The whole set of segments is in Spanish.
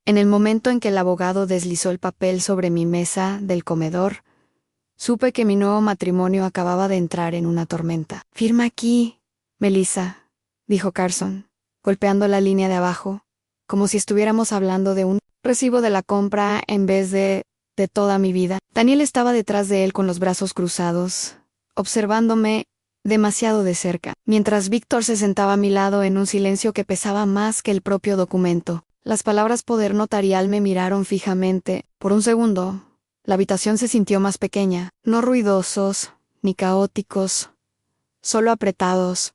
En el momento en que el abogado deslizó el papel sobre mi mesa del comedor, supe que mi nuevo matrimonio acababa de entrar en una tormenta. «Firma aquí, Melissa», dijo Carson, golpeando la línea de abajo, como si estuviéramos hablando de un recibo de la compra en vez de toda mi vida. Daniel estaba detrás de él con los brazos cruzados, observándome demasiado de cerca, mientras Víctor se sentaba a mi lado en un silencio que pesaba más que el propio documento. Las palabras poder notarial me miraron fijamente. Por un segundo, la habitación se sintió más pequeña, no ruidosos ni caóticos, solo apretados,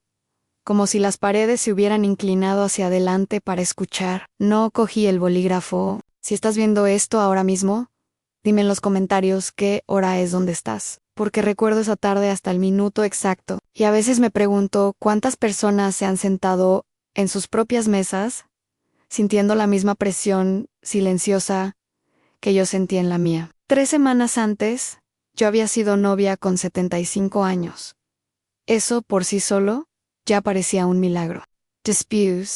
como si las paredes se hubieran inclinado hacia adelante para escuchar. No cogí el bolígrafo. Si estás viendo esto ahora mismo, dime en los comentarios qué hora es donde estás, porque recuerdo esa tarde hasta el minuto exacto, y a veces me pregunto cuántas personas se han sentado en sus propias mesas, sintiendo la misma presión silenciosa que yo sentí en la mía. 3 semanas antes, yo había sido novia con 75 años. Eso por sí solo ya parecía un milagro. Disputed,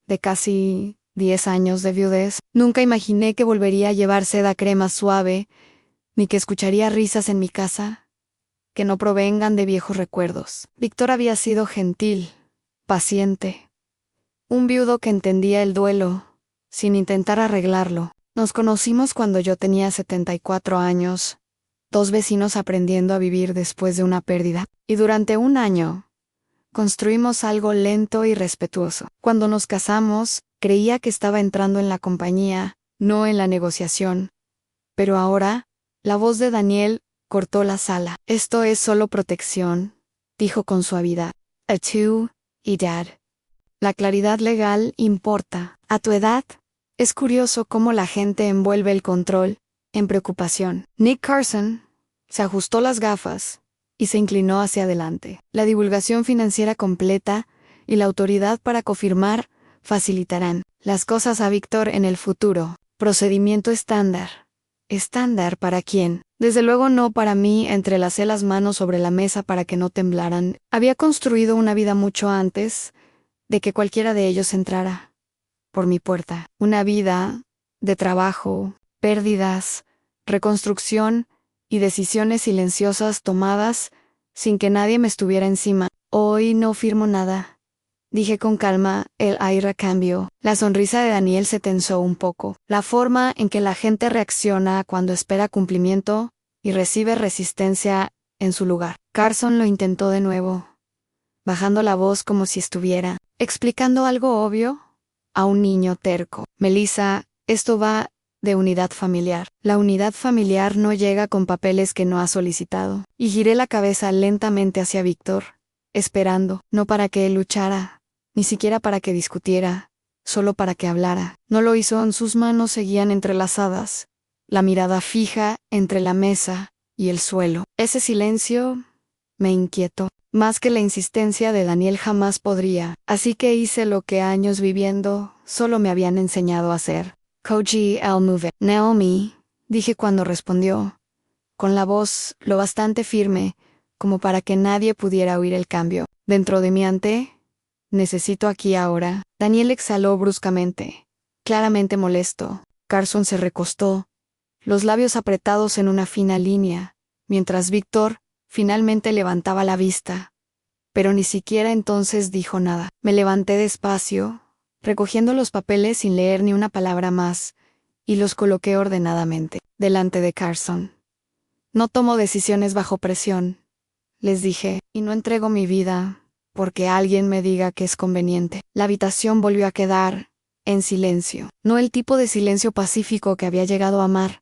de casi 10 años de viudez, nunca imaginé que volvería a llevar seda crema suave, ni que escucharía risas en mi casa que no provengan de viejos recuerdos. Víctor había sido gentil, paciente, un viudo que entendía el duelo, sin intentar arreglarlo. Nos conocimos cuando yo tenía 74 años, 2 vecinos aprendiendo a vivir después de una pérdida, y durante un año construimos algo lento y respetuoso. Cuando nos casamos, creía que estaba entrando en la compañía, no en la negociación. Pero ahora, la voz de Daniel cortó la sala. «Esto es solo protección», dijo con suavidad. «A tú y Dad. La claridad legal importa. A tu edad, es curioso cómo la gente envuelve el control en preocupación». Nick Carson se ajustó las gafas y se inclinó hacia adelante. «La divulgación financiera completa y la autoridad para confirmar facilitarán las cosas a Víctor en el futuro. Procedimiento estándar». ¿Estándar para quién? Desde luego no para mí. Entrelacé las manos sobre la mesa para que no temblaran. Había construido una vida mucho antes de que cualquiera de ellos entrara por mi puerta. Una vida de trabajo, pérdidas, reconstrucción y decisiones silenciosas tomadas sin que nadie me estuviera encima. «Hoy no firmo nada», dije con calma. El aire cambió. La sonrisa de Daniel se tensó un poco. La forma en que la gente reacciona cuando espera cumplimiento y recibe resistencia en su lugar. Carson lo intentó de nuevo, bajando la voz como si estuviera explicando algo obvio a un niño terco. «Melissa, esto va de unidad familiar. La unidad familiar no llega con papeles que no ha solicitado». Y giré la cabeza lentamente hacia Víctor, esperando, no para que él luchara, ni siquiera para que discutiera, solo para que hablara. No lo hizo. Sus manos seguían entrelazadas, la mirada fija entre la mesa y el suelo. Ese silencio me inquietó, más que la insistencia de Daniel jamás podría, así que hice lo que años viviendo solo me habían enseñado a hacer. «Koji el move». «Naomi», dije cuando respondió, con la voz lo bastante firme como para que nadie pudiera oír el cambio. Dentro de mi ante, «Necesito aquí ahora». Daniel exhaló bruscamente, claramente molesto. Carson se recostó, los labios apretados en una fina línea, mientras Víctor finalmente levantaba la vista, pero ni siquiera entonces dijo nada. Me levanté despacio, recogiendo los papeles sin leer ni una palabra más, y los coloqué ordenadamente delante de Carson. «No tomo decisiones bajo presión», les dije, «y no entrego mi vida porque alguien me diga que es conveniente». La habitación volvió a quedar en silencio. No el tipo de silencio pacífico que había llegado a amar,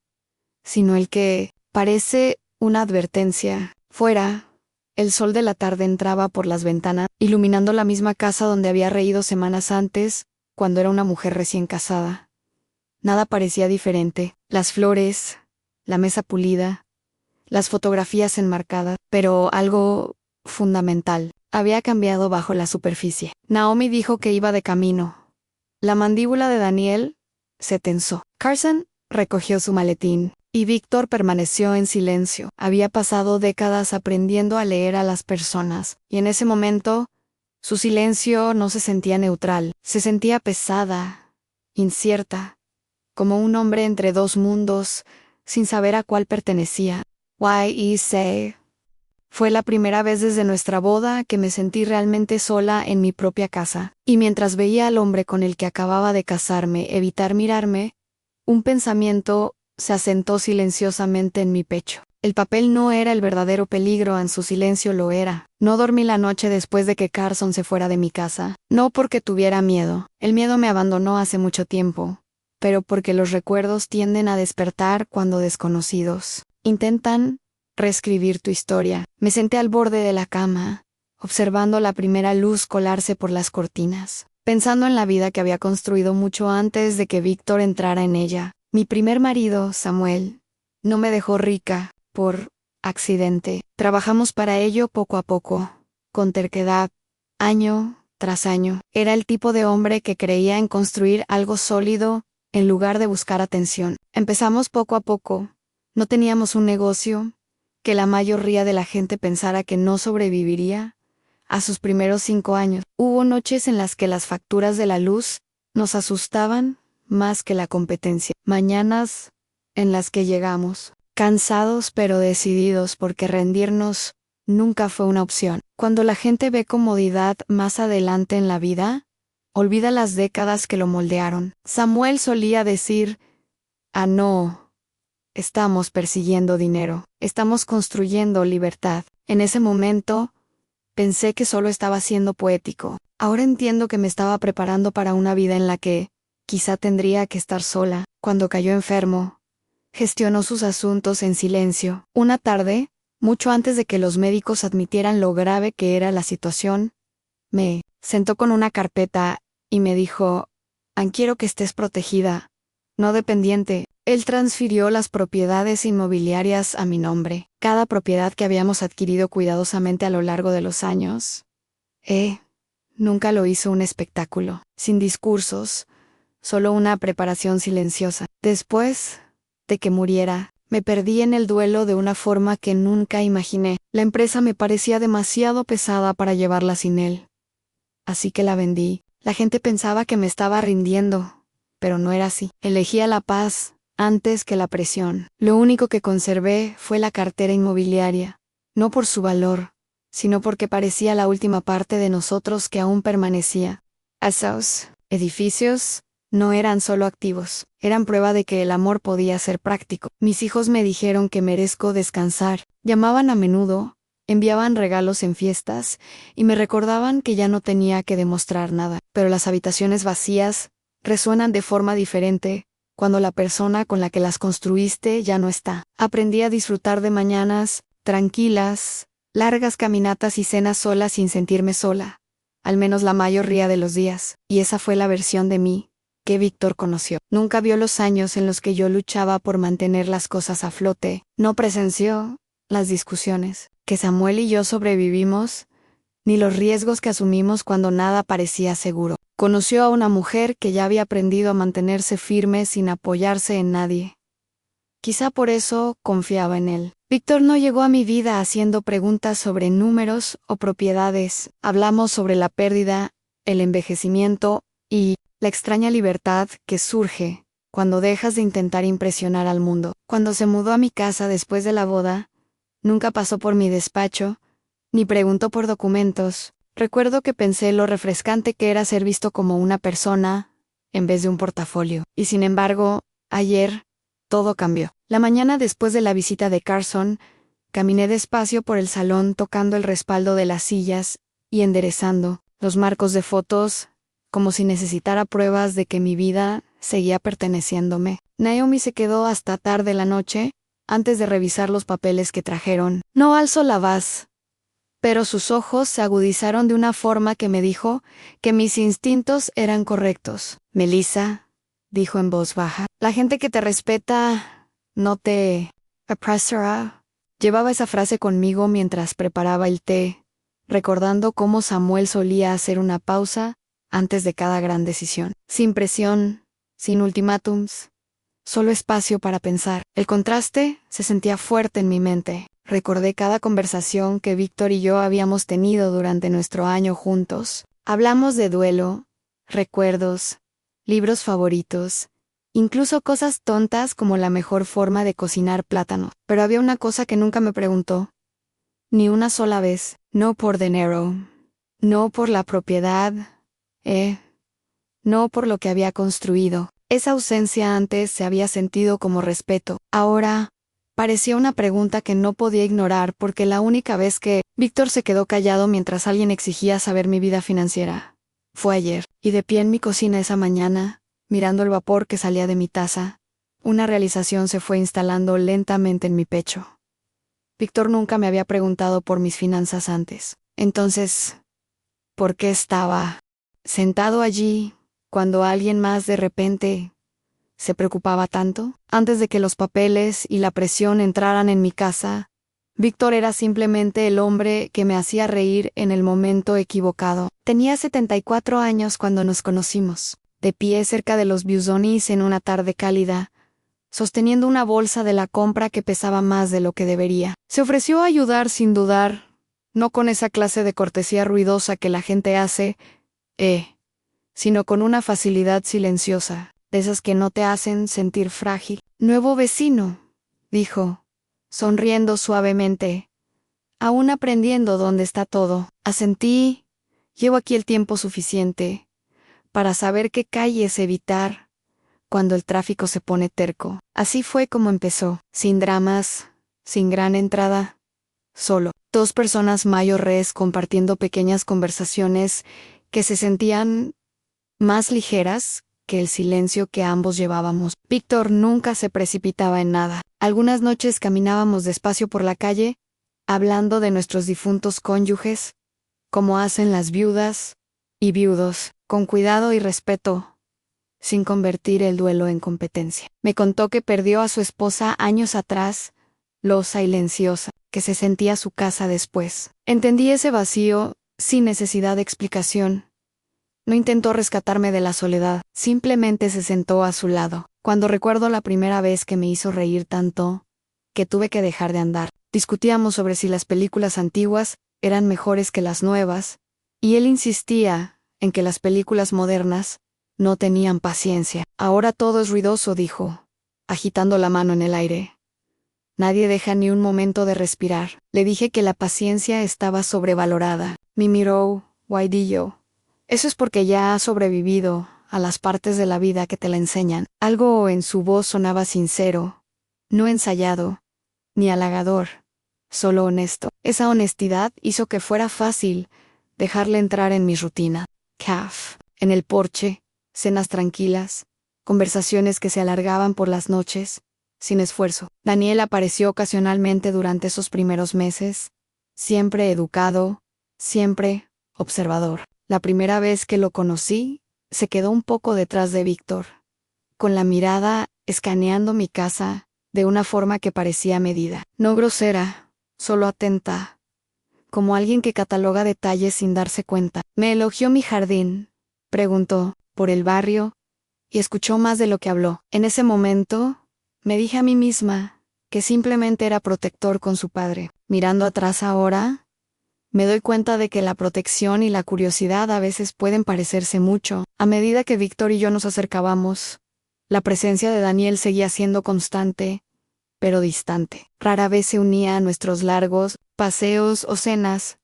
sino el que parece una advertencia. Fuera, el sol de la tarde entraba por las ventanas, iluminando la misma casa donde había reído semanas antes, cuando era una mujer recién casada. Nada parecía diferente. Las flores, la mesa pulida, las fotografías enmarcadas, pero algo fundamental había cambiado bajo la superficie. Naomi dijo que iba de camino. La mandíbula de Daniel se tensó. Carson recogió su maletín, y Víctor permaneció en silencio. Había pasado décadas aprendiendo a leer a las personas, y en ese momento, su silencio no se sentía neutral, se sentía pesada, incierta, como un hombre entre dos mundos, sin saber a cuál pertenecía. Y.E.C. Fue la primera vez desde nuestra boda que me sentí realmente sola en mi propia casa, y mientras veía al hombre con el que acababa de casarme evitar mirarme, un pensamiento se asentó silenciosamente en mi pecho. El papel no era el verdadero peligro, en su silencio lo era. No dormí la noche después de que Carson se fuera de mi casa, no porque tuviera miedo, el miedo me abandonó hace mucho tiempo, pero porque los recuerdos tienden a despertar cuando desconocidos intentan reescribir tu historia. Me senté al borde de la cama, observando la primera luz colarse por las cortinas, pensando en la vida que había construido mucho antes de que Víctor entrara en ella. Mi primer marido, Samuel, no me dejó rica por accidente. Trabajamos para ello poco a poco, con terquedad, año tras año. Era el tipo de hombre que creía en construir algo sólido en lugar de buscar atención. Empezamos poco a poco. No teníamos un negocio que la mayoría de la gente pensara que no sobreviviría a sus primeros 5 años. Hubo noches en las que las facturas de la luz nos asustaban más que la competencia. Mañanas en las que llegamos, cansados pero decididos, porque rendirnos nunca fue una opción. Cuando la gente ve comodidad más adelante en la vida, olvida las décadas que lo moldearon. Samuel solía decir: "Ah, no. Estamos persiguiendo dinero, estamos construyendo libertad". En ese momento, pensé que solo estaba siendo poético. Ahora entiendo que me estaba preparando para una vida en la que, quizá tendría que estar sola. Cuando cayó enfermo, gestionó sus asuntos en silencio. Una tarde, mucho antes de que los médicos admitieran lo grave que era la situación, me sentó con una carpeta y me dijo: "Quiero que estés protegida, no dependiente". Él transfirió las propiedades inmobiliarias a mi nombre, cada propiedad que habíamos adquirido cuidadosamente a lo largo de los años. Nunca lo hizo un espectáculo, sin discursos, solo una preparación silenciosa. Después de que muriera, me perdí en el duelo de una forma que nunca imaginé. La empresa me parecía demasiado pesada para llevarla sin él, así que la vendí. La gente pensaba que me estaba rindiendo, pero no era así. Elegía la paz antes que la presión. Lo único que conservé fue la cartera inmobiliaria, no por su valor, sino porque parecía la última parte de nosotros que aún permanecía. Esos edificios no eran solo activos, eran prueba de que el amor podía ser práctico. Mis hijos me dijeron que merezco descansar. Llamaban a menudo, enviaban regalos en fiestas y me recordaban que ya no tenía que demostrar nada. Pero las habitaciones vacías resuenan de forma diferente cuando la persona con la que las construiste ya no está. Aprendí a disfrutar de mañanas tranquilas, largas caminatas y cenas sola sin sentirme sola, al menos la mayoría de los días. Y esa fue la versión de mí que Víctor conoció. Nunca vio los años en los que yo luchaba por mantener las cosas a flote. No presenció las discusiones que Samuel y yo sobrevivimos, ni los riesgos que asumimos cuando nada parecía seguro. Conoció a una mujer que ya había aprendido a mantenerse firme sin apoyarse en nadie. Quizá por eso confiaba en él. Víctor no llegó a mi vida haciendo preguntas sobre números o propiedades. Hablamos sobre la pérdida, el envejecimiento y la extraña libertad que surge cuando dejas de intentar impresionar al mundo. Cuando se mudó a mi casa después de la boda, nunca pasó por mi despacho, ni preguntó por documentos. Recuerdo que pensé lo refrescante que era ser visto como una persona, en vez de un portafolio. Y sin embargo, ayer, todo cambió. La mañana después de la visita de Carson, caminé despacio por el salón tocando el respaldo de las sillas y enderezando los marcos de fotos, como si necesitara pruebas de que mi vida seguía perteneciéndome. Naomi se quedó hasta tarde la noche, antes de revisar los papeles que trajeron. No alzó la voz, pero sus ojos se agudizaron de una forma que me dijo que mis instintos eran correctos. «Melissa», dijo en voz baja, «la gente que te respeta no te apresará». Llevaba esa frase conmigo mientras preparaba el té, recordando cómo Samuel solía hacer una pausa antes de cada gran decisión. Sin presión, sin ultimátums, solo espacio para pensar. El contraste se sentía fuerte en mi mente. Recordé cada conversación que Víctor y yo habíamos tenido durante nuestro año juntos. Hablamos de duelo, recuerdos, libros favoritos incluso cosas tontas como la mejor forma de cocinar plátano. Pero había una cosa que nunca me preguntó, ni una sola vez, no por dinero, no por la propiedad, no por lo que había construido. Esa ausencia antes se había sentido como respeto. Ahora, parecía una pregunta que no podía ignorar porque la única vez que Víctor se quedó callado mientras alguien exigía saber mi vida financiera fue ayer. Y de pie en mi cocina esa mañana, mirando el vapor que salía de mi taza, una realización se fue instalando lentamente en mi pecho. Víctor nunca me había preguntado por mis finanzas antes. Entonces, ¿por qué estaba sentado allí cuando alguien más de repente se preocupaba tanto? Antes de que los papeles y la presión entraran en mi casa, Víctor era simplemente el hombre que me hacía reír en el momento equivocado. Tenía 74 años cuando nos conocimos, de pie cerca de los Busonis en una tarde cálida, sosteniendo una bolsa de la compra que pesaba más de lo que debería. Se ofreció a ayudar sin dudar, no con esa clase de cortesía ruidosa que la gente hace, sino con una facilidad silenciosa, de esas que no te hacen sentir frágil. «Nuevo vecino», dijo, sonriendo suavemente, «aún aprendiendo dónde está todo». Asentí. Llevo aquí el tiempo suficiente para saber qué calles evitar cuando el tráfico se pone terco. Así fue como empezó, sin dramas, sin gran entrada, solo. Dos personas mayores compartiendo pequeñas conversaciones que se sentían más ligeras que el silencio que ambos llevábamos. Víctor nunca se precipitaba en nada. Algunas noches caminábamos despacio por la calle, hablando de nuestros difuntos cónyuges, como hacen las viudas y viudos, con cuidado y respeto, sin convertir el duelo en competencia. Me contó que perdió a su esposa años atrás, lo silenciosa que se sentía su casa después. Entendí ese vacío sin necesidad de explicación. No intentó rescatarme de la soledad, simplemente se sentó a su lado. Cuando recuerdo la primera vez que me hizo reír tanto, que tuve que dejar de andar. Discutíamos sobre si las películas antiguas eran mejores que las nuevas, y él insistía en que las películas modernas no tenían paciencia. Ahora todo es ruidoso, dijo, agitando la mano en el aire. Nadie deja ni un momento de respirar. Le dije que la paciencia estaba sobrevalorada. Me miró, guaidillo. Eso es porque ya has sobrevivido a las partes de la vida que te la enseñan. Algo en su voz sonaba sincero, no ensayado, ni halagador, solo honesto. Esa honestidad hizo que fuera fácil dejarle entrar en mi rutina. En el porche, cenas tranquilas, conversaciones que se alargaban por las noches, sin esfuerzo. Daniel apareció ocasionalmente durante esos primeros meses, siempre educado, siempre observador. La primera vez que lo conocí, se quedó un poco detrás de Víctor, con la mirada escaneando mi casa de una forma que parecía medida. No grosera, solo atenta, como alguien que cataloga detalles sin darse cuenta. Me elogió mi jardín, preguntó, por el barrio, y escuchó más de lo que habló. En ese momento, me dije a mí misma que simplemente era protector con su padre. Mirando atrás ahora, me doy cuenta de que la protección y la curiosidad a veces pueden parecerse mucho. A medida que Víctor y yo nos acercábamos, la presencia de Daniel seguía siendo constante, pero distante. Rara vez se unía a nuestros largos paseos o cenas,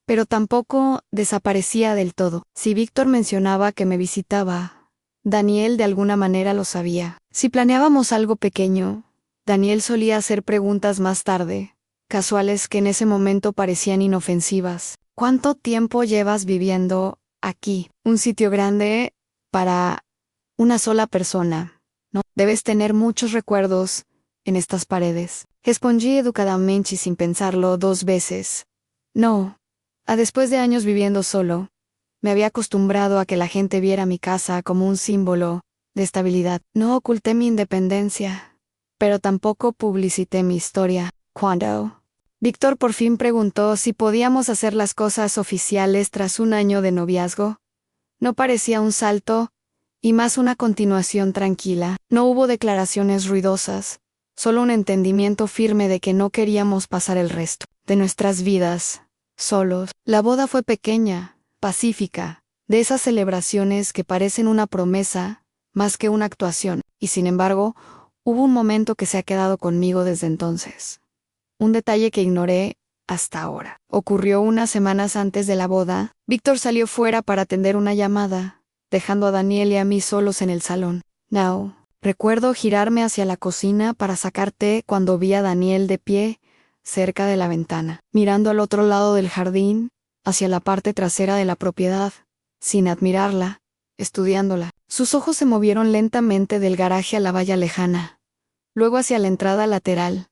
pero tampoco desaparecía del todo. Si Víctor mencionaba que me visitaba, Daniel de alguna manera lo sabía. Si planeábamos algo pequeño, Daniel solía hacer preguntas más tarde, casuales que en ese momento parecían inofensivas. ¿Cuánto tiempo llevas viviendo aquí? Un sitio grande para una sola persona, ¿no? Debes tener muchos recuerdos en estas paredes. Respondí educadamente y sin pensarlo 2 veces. No. Después de años viviendo solo, me había acostumbrado a que la gente viera mi casa como un símbolo de estabilidad. No oculté mi independencia, pero tampoco publicité mi historia. Cuando Víctor por fin preguntó si podíamos hacer las cosas oficiales tras un año de noviazgo, no parecía un salto, y más una continuación tranquila. No hubo declaraciones ruidosas, solo un entendimiento firme de que no queríamos pasar el resto de nuestras vidas solos. La boda fue pequeña, pacífica, de esas celebraciones que parecen una promesa más que una actuación, y sin embargo, hubo un momento que se ha quedado conmigo desde entonces. Un detalle que ignoré hasta ahora. Ocurrió unas semanas antes de la boda. Víctor salió fuera para atender una llamada, dejando a Daniel y a mí solos en el salón. Recuerdo girarme hacia la cocina para sacar té cuando vi a Daniel de pie cerca de la ventana, mirando al otro lado del jardín, hacia la parte trasera de la propiedad, sin admirarla, estudiándola. Sus ojos se movieron lentamente del garaje a la valla lejana, luego hacia la entrada lateral,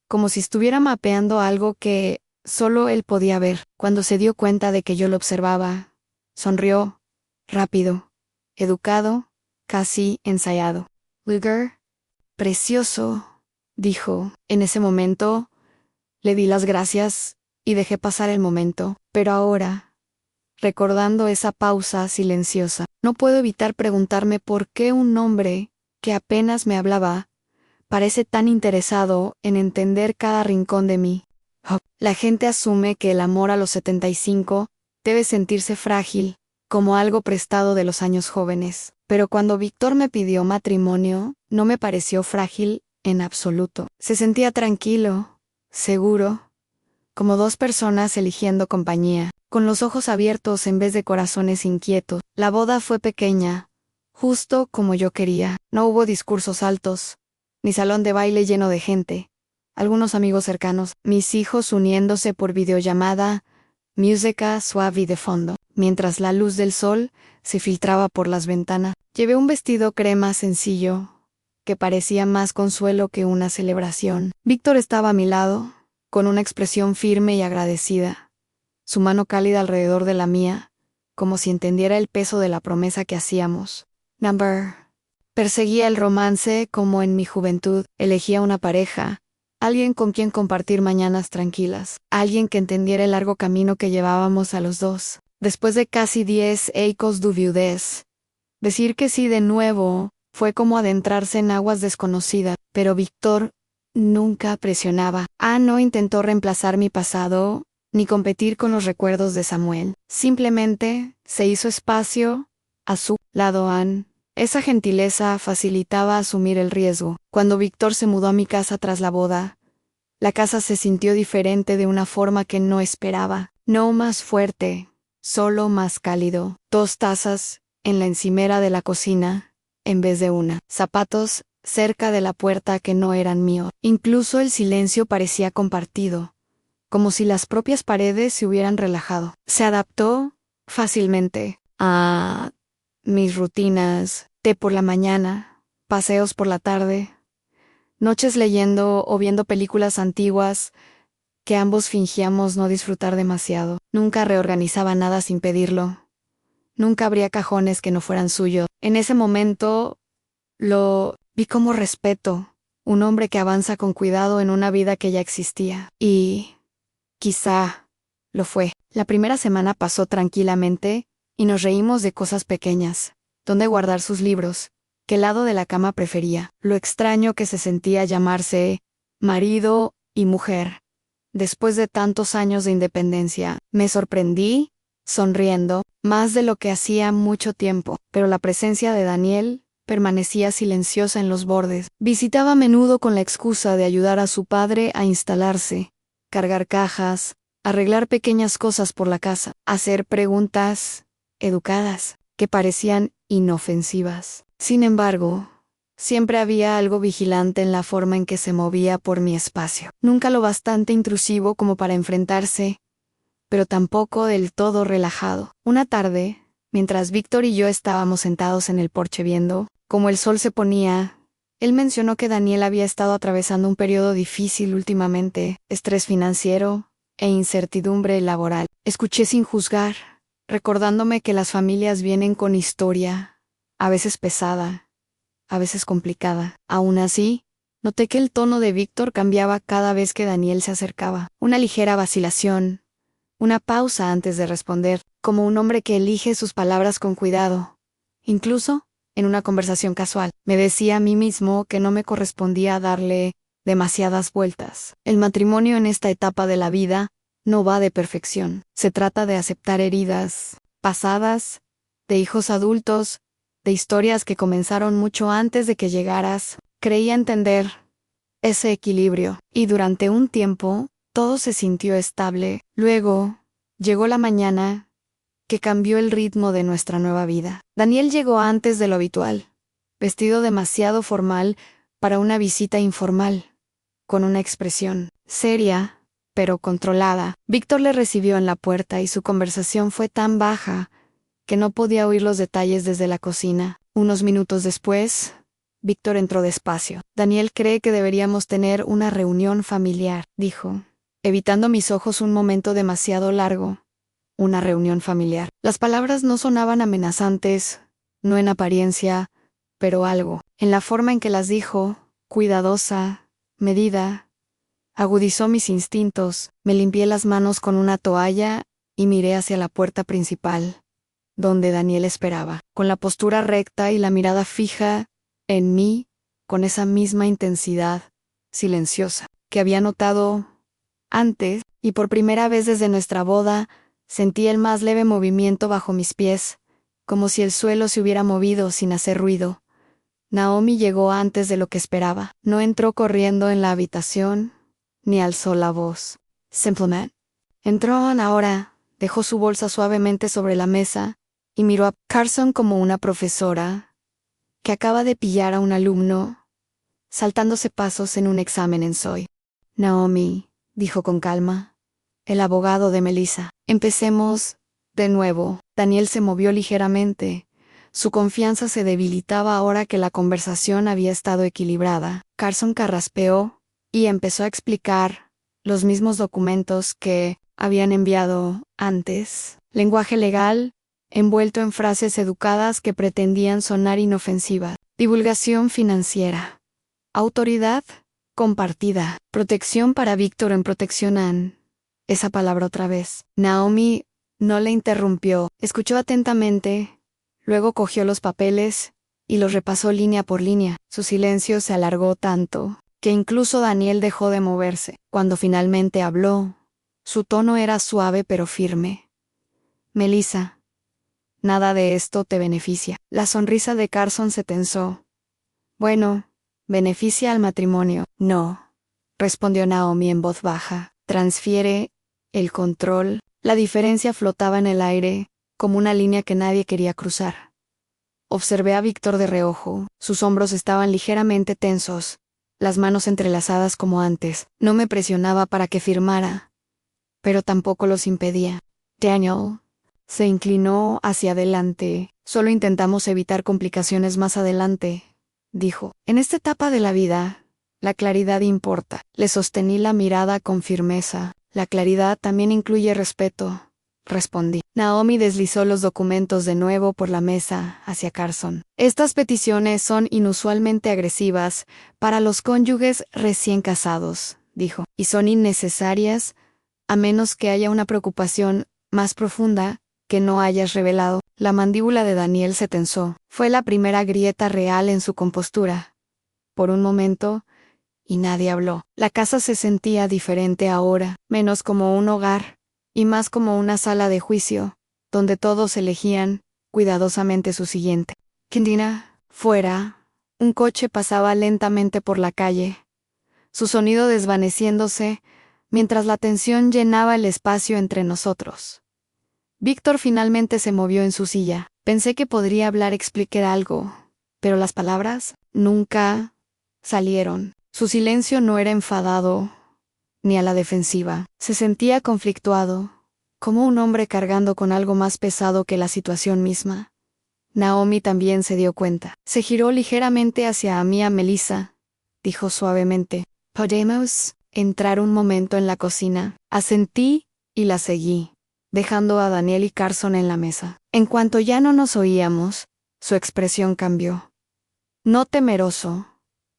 como si estuviera mapeando algo que solo él podía ver. Cuando se dio cuenta de que yo lo observaba, sonrió, rápido, educado, casi ensayado. «Luger, precioso», dijo. En ese momento, le di las gracias y dejé pasar el momento. Pero ahora, recordando esa pausa silenciosa, no puedo evitar preguntarme por qué un hombre que apenas me hablaba parece tan interesado en entender cada rincón de mí. La gente asume que el amor a los 75 debe sentirse frágil, como algo prestado de los años jóvenes. Pero cuando Víctor me pidió matrimonio, no me pareció frágil en absoluto. Se sentía tranquilo, seguro, como dos personas eligiendo compañía, con los ojos abiertos en vez de corazones inquietos. La boda fue pequeña, justo como yo quería. No hubo discursos altos, ni salón de baile lleno de gente. Algunos amigos cercanos, mis hijos uniéndose por videollamada, música suave de fondo, mientras la luz del sol se filtraba por las ventanas. Llevé un vestido crema sencillo, que parecía más consuelo que una celebración. Víctor estaba a mi lado, con una expresión firme y agradecida, su mano cálida alrededor de la mía, como si entendiera el peso de la promesa que hacíamos. Perseguía el romance como en mi juventud. Elegía una pareja, alguien con quien compartir mañanas tranquilas, alguien que entendiera el largo camino que llevábamos a los dos. Después de casi 10 años de viudez, decir que sí de nuevo fue como adentrarse en aguas desconocidas, pero Víctor nunca presionaba. No intentó reemplazar mi pasado, ni competir con los recuerdos de Samuel. Simplemente se hizo espacio a su lado. Esa gentileza facilitaba asumir el riesgo. Cuando Víctor se mudó a mi casa tras la boda, la casa se sintió diferente de una forma que no esperaba. No más fuerte, solo más cálido. 2 tazas en la encimera de la cocina, en vez de una. Zapatos cerca de la puerta que no eran míos. Incluso el silencio parecía compartido, como si las propias paredes se hubieran relajado. Se adaptó fácilmente a mis rutinas: té por la mañana, paseos por la tarde, noches leyendo o viendo películas antiguas que ambos fingíamos no disfrutar demasiado. Nunca reorganizaba nada sin pedirlo. Nunca abría cajones que no fueran suyos. En ese momento lo vi como respeto, un hombre que avanza con cuidado en una vida que ya existía. Y quizá lo fue. La primera semana pasó tranquilamente y nos reímos de cosas pequeñas: dónde guardar sus libros, qué lado de la cama prefería, lo extraño que se sentía llamarse marido y mujer. Después de tantos años de independencia, me sorprendí, sonriendo, más de lo que hacía mucho tiempo, pero la presencia de Daniel permanecía silenciosa en los bordes. Visitaba a menudo con la excusa de ayudar a su padre a instalarse, cargar cajas, arreglar pequeñas cosas por la casa, hacer preguntas educadas que parecían inofensivas. Sin embargo, siempre había algo vigilante en la forma en que se movía por mi espacio. Nunca lo bastante intrusivo como para enfrentarse, pero tampoco del todo relajado. Una tarde, mientras Víctor y yo estábamos sentados en el porche viendo cómo el sol se ponía, él mencionó que Daniel había estado atravesando un periodo difícil últimamente: estrés financiero e incertidumbre laboral. Escuché sin juzgar, recordándome que las familias vienen con historia, a veces pesada, a veces complicada. Aún así, noté que el tono de Víctor cambiaba cada vez que Daniel se acercaba. Una ligera vacilación, una pausa antes de responder, como un hombre que elige sus palabras con cuidado. Incluso, en una conversación casual, me decía a mí mismo que no me correspondía darle demasiadas vueltas. El matrimonio en esta etapa de la vida no va de perfección. Se trata de aceptar heridas pasadas, de hijos adultos, de historias que comenzaron mucho antes de que llegaras. Creía entender ese equilibrio, y durante un tiempo, todo se sintió estable. Luego, llegó la mañana que cambió el ritmo de nuestra nueva vida. Daniel llegó antes de lo habitual, vestido demasiado formal para una visita informal, con una expresión seria, pero controlada. Víctor le recibió en la puerta y su conversación fue tan baja que no podía oír los detalles desde la cocina. Unos minutos después, Víctor entró despacio. Daniel cree que deberíamos tener una reunión familiar, dijo, evitando mis ojos un momento demasiado largo. Una reunión familiar. Las palabras no sonaban amenazantes, no en apariencia, pero algo, en la forma en que las dijo, cuidadosa, medida, agudizó mis instintos. Me limpié las manos con una toalla y miré hacia la puerta principal, donde Daniel esperaba, con la postura recta y la mirada fija en mí, con esa misma intensidad, silenciosa, que había notado antes, y por primera vez desde nuestra boda, sentí el más leve movimiento bajo mis pies, como si el suelo se hubiera movido sin hacer ruido. Naomi llegó antes de lo que esperaba. No entró corriendo en la habitación, ni alzó la voz. Simplemente entró ahora, dejó su bolsa suavemente sobre la mesa, y miró a Carson como una profesora que acaba de pillar a un alumno, saltándose pasos en un examen en SOY. Naomi, dijo con calma, el abogado de Melissa. Empecemos de nuevo. Daniel se movió ligeramente. Su confianza se debilitaba ahora que la conversación había estado equilibrada. Carson carraspeó y empezó a explicar los mismos documentos que habían enviado antes. Lenguaje legal, envuelto en frases educadas que pretendían sonar inofensivas. Divulgación financiera. Autoridad compartida. Protección para Víctor en protección a... Esa palabra otra vez. Naomi no le interrumpió. Escuchó atentamente, luego cogió los papeles y los repasó línea por línea. Su silencio se alargó tanto que incluso Daniel dejó de moverse. Cuando finalmente habló, su tono era suave pero firme. Melissa, nada de esto te beneficia. La sonrisa de Carson se tensó. Bueno, beneficia al matrimonio. No, respondió Naomi en voz baja. Transfiere el control. La diferencia flotaba en el aire, como una línea que nadie quería cruzar. Observé a Víctor de reojo. Sus hombros estaban ligeramente tensos, las manos entrelazadas como antes. No me presionaba para que firmara, pero tampoco los impedía. Daniel se inclinó hacia adelante. Solo intentamos evitar complicaciones más adelante, dijo. En esta etapa de la vida, la claridad importa. Le sostení la mirada con firmeza. La claridad también incluye respeto, respondí. Naomi deslizó los documentos de nuevo por la mesa hacia Carson. Estas peticiones son inusualmente agresivas para los cónyuges recién casados, dijo, y son innecesarias a menos que haya una preocupación más profunda que no hayas revelado. La mandíbula de Daniel se tensó. Fue la primera grieta real en su compostura. Por un momento, y nadie habló. La casa se sentía diferente ahora, menos como un hogar, y más como una sala de juicio, donde todos elegían cuidadosamente su siguiente. Kendina, fuera, un coche pasaba lentamente por la calle, su sonido desvaneciéndose, mientras la tensión llenaba el espacio entre nosotros. Víctor finalmente se movió en su silla. Pensé que podría hablar, explicar algo, pero las palabras nunca salieron. Su silencio no era enfadado, ni a la defensiva. Se sentía conflictuado, como un hombre cargando con algo más pesado que la situación misma. Naomi también se dio cuenta. Se giró ligeramente hacia mí. Melissa, dijo suavemente. ¿Podemos entrar un momento en la cocina? Asentí y la seguí, dejando a Daniel y Carson en la mesa. En cuanto ya no nos oíamos, su expresión cambió. No temeroso,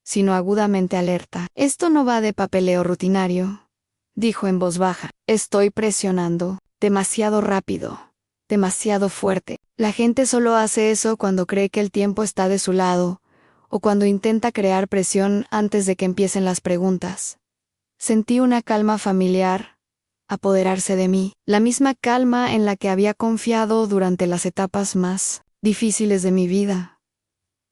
sino agudamente alerta. Esto no va de papeleo rutinario, dijo en voz baja. Estoy presionando, demasiado rápido, demasiado fuerte. La gente solo hace eso cuando cree que el tiempo está de su lado, o cuando intenta crear presión antes de que empiecen las preguntas. Sentí una calma familiar apoderarse de mí, la misma calma en la que había confiado durante las etapas más difíciles de mi vida.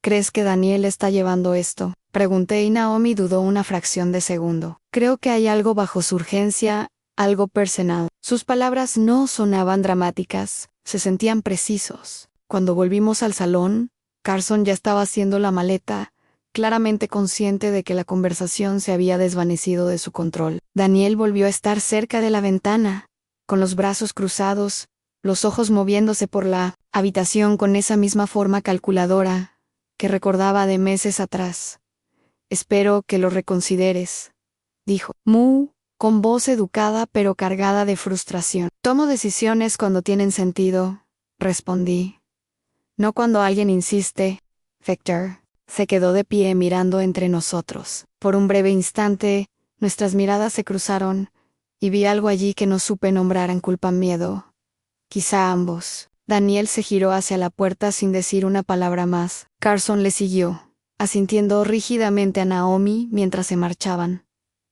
¿Crees que Daniel está llevando esto? Pregunté y Naomi dudó una fracción de segundo. Creo que hay algo bajo su urgencia, algo personal. Sus palabras no sonaban dramáticas, se sentían precisos. Cuando volvimos al salón, Carson ya estaba haciendo la maleta, claramente consciente de que la conversación se había desvanecido de su control. Daniel volvió a estar cerca de la ventana, con los brazos cruzados, los ojos moviéndose por la habitación con esa misma forma calculadora que recordaba de meses atrás. Espero que lo reconsideres, dijo con voz educada pero cargada de frustración. Tomo decisiones cuando tienen sentido, respondí. No cuando alguien insiste. Victor se quedó de pie mirando entre nosotros. Por un breve instante, nuestras miradas se cruzaron, y vi algo allí que no supe nombrar en culpa miedo. Quizá ambos. Daniel se giró hacia la puerta sin decir una palabra más. Carson le siguió, asintiendo rígidamente a Naomi mientras se marchaban.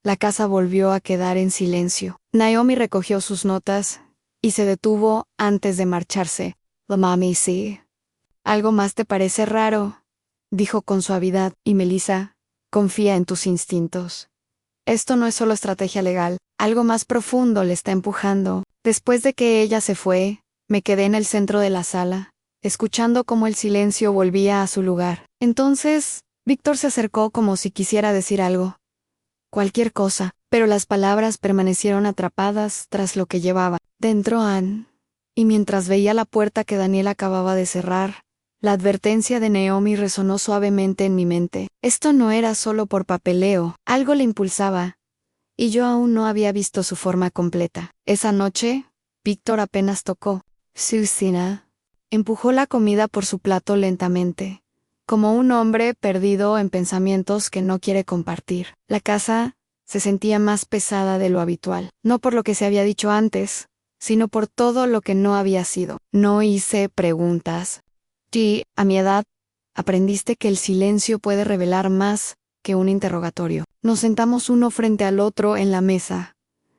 La casa volvió a quedar en silencio. Naomi recogió sus notas y se detuvo antes de marcharse. La mami sí. «¿Algo más te parece raro?», dijo con suavidad, y Melissa, confía en tus instintos. Esto no es solo estrategia legal, algo más profundo le está empujando. Después de que ella se fue, me quedé en el centro de la sala, escuchando cómo el silencio volvía a su lugar. Entonces, Víctor se acercó como si quisiera decir algo. Cualquier cosa, pero las palabras permanecieron atrapadas tras lo que llevaba. Dentro Anne. Y mientras veía la puerta que Daniel acababa de cerrar, la advertencia de Naomi resonó suavemente en mi mente. Esto no era solo por papeleo, algo le impulsaba, y yo aún no había visto su forma completa. Esa noche, Víctor apenas tocó. Susina empujó la comida por su plato lentamente, como un hombre perdido en pensamientos que no quiere compartir. La casa se sentía más pesada de lo habitual, no por lo que se había dicho antes, sino por todo lo que no había sido. No hice preguntas. Sí, a mi edad, aprendiste que el silencio puede revelar más que un interrogatorio. Nos sentamos uno frente al otro en la mesa,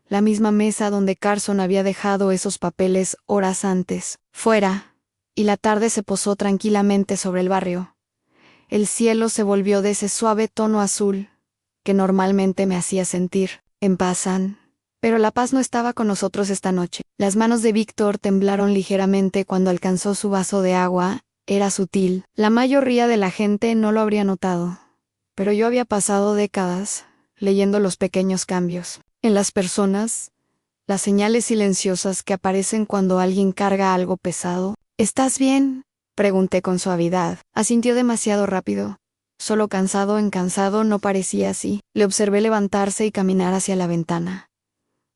la misma mesa donde Carson había dejado esos papeles horas antes. Fuera, y la tarde se posó tranquilamente sobre el barrio. El cielo se volvió de ese suave tono azul que normalmente me hacía sentir en paz. Pero la paz no estaba con nosotros esta noche. Las manos de Víctor temblaron ligeramente cuando alcanzó su vaso de agua. Era sutil. La mayoría de la gente no lo habría notado. Pero yo había pasado décadas leyendo los pequeños cambios en las personas, las señales silenciosas que aparecen cuando alguien carga algo pesado. ¿Estás bien?, pregunté con suavidad. Asintió demasiado rápido. Solo cansado en cansado no parecía así. Le observé levantarse y caminar hacia la ventana,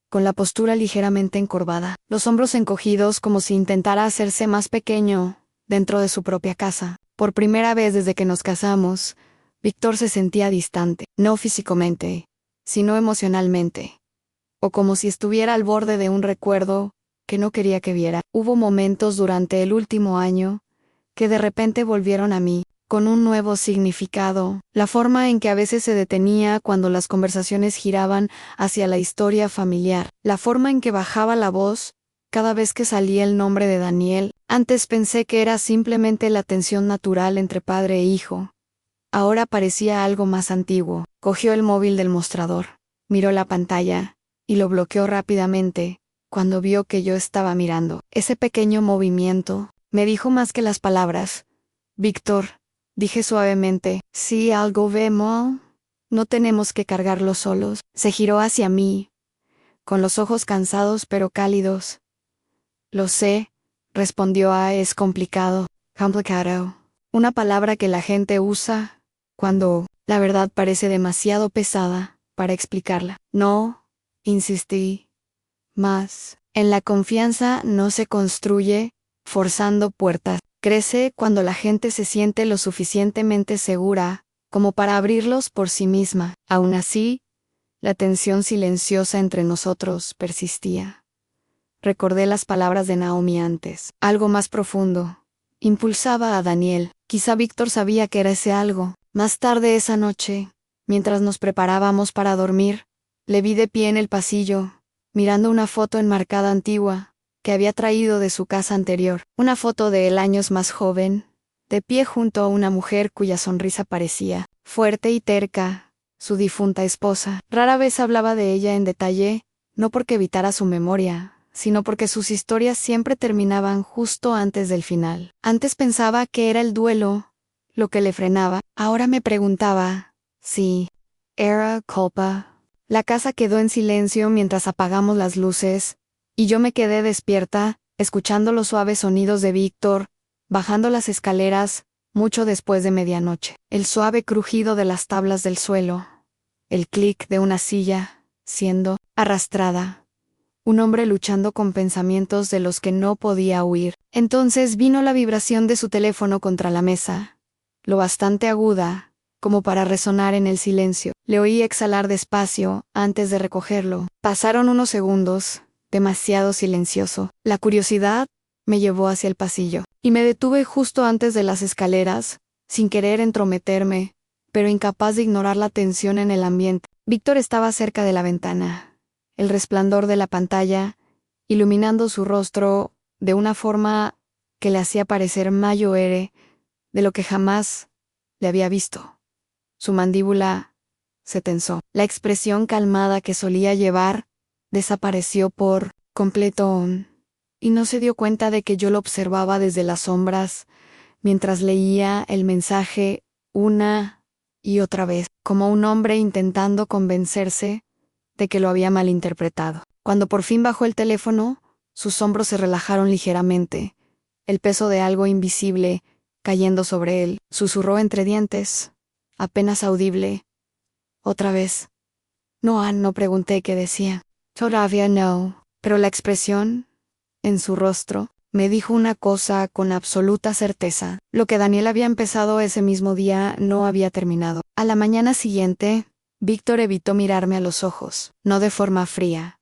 con la postura ligeramente encorvada, los hombros encogidos como si intentara hacerse más pequeño dentro de su propia casa. Por primera vez desde que nos casamos, Víctor se sentía distante, no físicamente, sino emocionalmente, o como si estuviera al borde de un recuerdo que no quería que viera. Hubo momentos durante el último año que de repente volvieron a mí, con un nuevo significado, la forma en que a veces se detenía cuando las conversaciones giraban hacia la historia familiar, la forma en que bajaba la voz cada vez que salía el nombre de Daniel. Antes pensé que era simplemente la tensión natural entre padre e hijo. Ahora parecía algo más antiguo. Cogió el móvil del mostrador, miró la pantalla, y lo bloqueó rápidamente cuando vio que yo estaba mirando. Ese pequeño movimiento me dijo más que las palabras. «Víctor», dije suavemente, «si algo vemos, no tenemos que cargarlo solos». Se giró hacia mí, con los ojos cansados pero cálidos. «Lo sé», respondió. «Es complicado». Complicado. Una palabra que la gente usa cuando la verdad parece demasiado pesada para explicarla. «No», insistí. «Más. En la confianza no se construye forzando puertas. Crece cuando la gente se siente lo suficientemente segura como para abrirlos por sí misma». Aún así, la tensión silenciosa entre nosotros persistía. Recordé las palabras de Naomi antes. Algo más profundo impulsaba a Daniel. Quizá Víctor sabía que era ese algo. Más tarde esa noche, mientras nos preparábamos para dormir, le vi de pie en el pasillo, mirando una foto enmarcada antigua que había traído de su casa anterior. Una foto de él años más joven, de pie junto a una mujer cuya sonrisa parecía fuerte y terca, su difunta esposa. Rara vez hablaba de ella en detalle, no porque evitara su memoria, sino porque sus historias siempre terminaban justo antes del final. Antes pensaba que era el duelo lo que le frenaba, ahora me preguntaba si era culpa. La casa quedó en silencio mientras apagamos las luces, y yo me quedé despierta, escuchando los suaves sonidos de Víctor, bajando las escaleras, mucho después de medianoche. El suave crujido de las tablas del suelo, el clic de una silla, siendo arrastrada. Un hombre luchando con pensamientos de los que no podía huir. Entonces vino la vibración de su teléfono contra la mesa, lo bastante aguda como para resonar en el silencio. Le oí exhalar despacio antes de recogerlo. Pasaron unos segundos, demasiado silencioso. La curiosidad me llevó hacia el pasillo, y me detuve justo antes de las escaleras, sin querer entrometerme, pero incapaz de ignorar la tensión en el ambiente. Víctor estaba cerca de la ventana, el resplandor de la pantalla, iluminando su rostro de una forma que le hacía parecer mayor de lo que jamás le había visto. Su mandíbula se tensó. La expresión calmada que solía llevar desapareció por completo, y no se dio cuenta de que yo lo observaba desde las sombras, mientras leía el mensaje una y otra vez, como un hombre intentando convencerse de que lo había malinterpretado. Cuando por fin bajó el teléfono, sus hombros se relajaron ligeramente, el peso de algo invisible cayendo sobre él. Susurró entre dientes, apenas audible. Otra vez. No pregunté qué decía. Todavía no, pero la expresión en su rostro me dijo una cosa con absoluta certeza. Lo que Daniel había empezado ese mismo día no había terminado. A la mañana siguiente, Víctor evitó mirarme a los ojos, no de forma fría,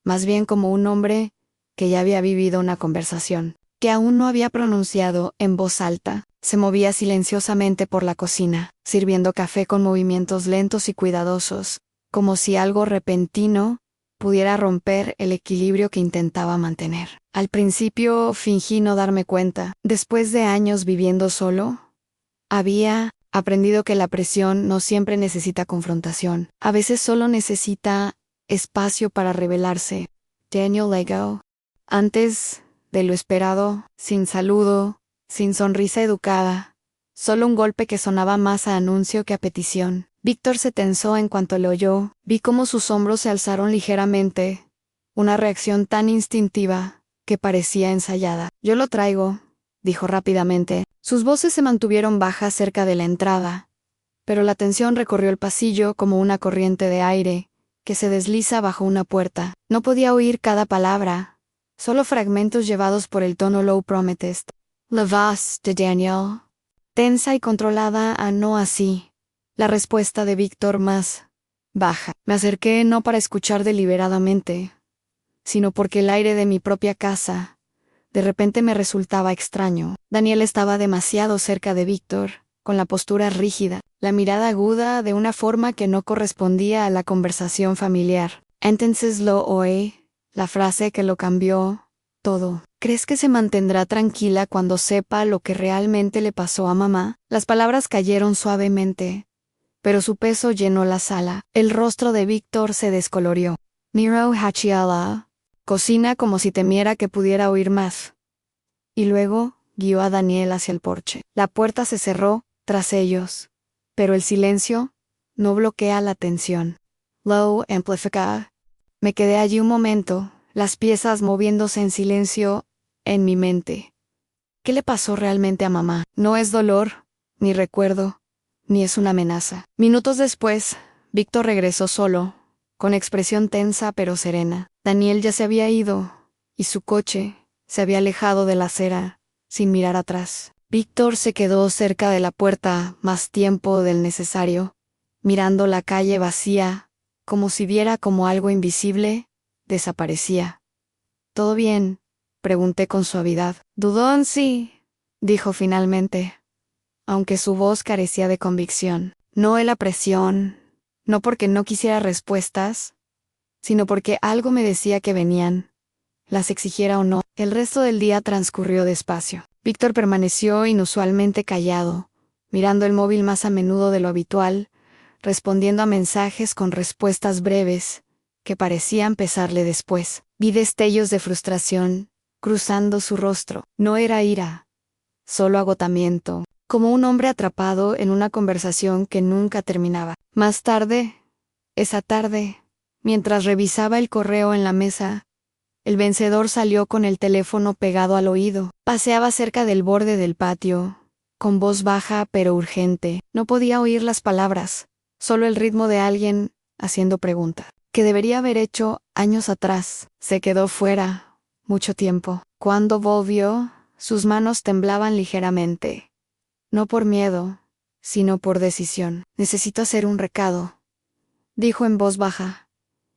más bien como un hombre que ya había vivido una conversación, que aún no había pronunciado en voz alta. Se movía silenciosamente por la cocina, sirviendo café con movimientos lentos y cuidadosos, como si algo repentino pudiera romper el equilibrio que intentaba mantener. Al principio fingí no darme cuenta. Después de años viviendo solo, había aprendido que la presión no siempre necesita confrontación. A veces solo necesita espacio para revelarse. Daniel Lego. Antes de lo esperado, sin saludo, sin sonrisa educada, solo un golpe que sonaba más a anuncio que a petición. Víctor se tensó en cuanto lo oyó. Vi cómo sus hombros se alzaron ligeramente, una reacción tan instintiva que parecía ensayada. Yo lo traigo, dijo rápidamente. Sus voces se mantuvieron bajas cerca de la entrada, pero la tensión recorrió el pasillo como una corriente de aire que se desliza bajo una puerta. No podía oír cada palabra, solo fragmentos llevados por el tono low prometest. La voz de Daniel, tensa y controlada a no así. La respuesta de Víctor más baja. Me acerqué no para escuchar deliberadamente, sino porque el aire de mi propia casa de repente me resultaba extraño. Daniel estaba demasiado cerca de Víctor, con la postura rígida, la mirada aguda de una forma que no correspondía a la conversación familiar. Entonces lo oí, la frase que lo cambió todo. ¿Crees que se mantendrá tranquila cuando sepa lo que realmente le pasó a mamá? Las palabras cayeron suavemente, pero su peso llenó la sala. El rostro de Víctor se descolorió. Niro Hachiala. Cocina como si temiera que pudiera oír más. Y luego guió a Daniel hacia el porche. La puerta se cerró tras ellos, pero el silencio no bloquea la tensión. Low amplifica. Me quedé allí un momento, las piezas moviéndose en silencio en mi mente. ¿Qué le pasó realmente a mamá? No es dolor, ni recuerdo, ni es una amenaza. Minutos después, Víctor regresó solo, con expresión tensa pero serena. Daniel ya se había ido, y su coche se había alejado de la acera, sin mirar atrás. Víctor se quedó cerca de la puerta más tiempo del necesario, mirando la calle vacía, como si viera como algo invisible desaparecía. ¿Todo bien?, pregunté con suavidad. Dudón sí, dijo finalmente, aunque su voz carecía de convicción. No la presión, no porque no quisiera respuestas, sino porque algo me decía que venían, las exigiera o no. El resto del día transcurrió despacio. Víctor permaneció inusualmente callado, mirando el móvil más a menudo de lo habitual, respondiendo a mensajes con respuestas breves que parecían pesarle después. Vi destellos de frustración cruzando su rostro. No era ira, solo agotamiento, como un hombre atrapado en una conversación que nunca terminaba. Más tarde, esa tarde, mientras revisaba el correo en la mesa, el vencedor salió con el teléfono pegado al oído. Paseaba cerca del borde del patio, con voz baja pero urgente. No podía oír las palabras, solo el ritmo de alguien haciendo preguntas, que debería haber hecho años atrás. Se quedó fuera mucho tiempo. Cuando volvió, sus manos temblaban ligeramente. No por miedo, sino por decisión. Necesito hacer un recado, dijo en voz baja,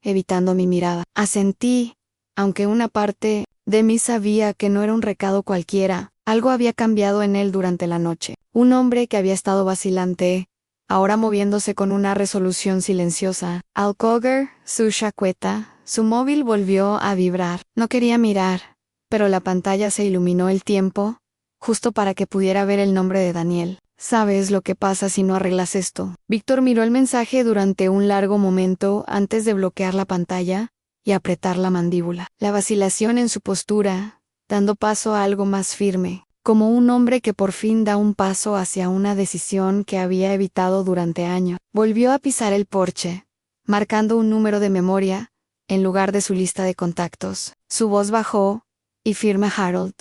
evitando mi mirada. Asentí, aunque una parte de mí sabía que no era un recado cualquiera. Algo había cambiado en él durante la noche. Un hombre que había estado vacilante, ahora moviéndose con una resolución silenciosa. Al coger su chaqueta, su móvil volvió a vibrar. No quería mirar, pero la pantalla se iluminó el tiempo, justo para que pudiera ver el nombre de Daniel. ¿Sabes lo que pasa si no arreglas esto? Víctor miró el mensaje durante un largo momento antes de bloquear la pantalla y apretar la mandíbula. La vacilación en su postura, dando paso a algo más firme, como un hombre que por fin da un paso hacia una decisión que había evitado durante años. Volvió a pisar el porche, marcando un número de memoria en lugar de su lista de contactos. Su voz bajó y firme. Harold.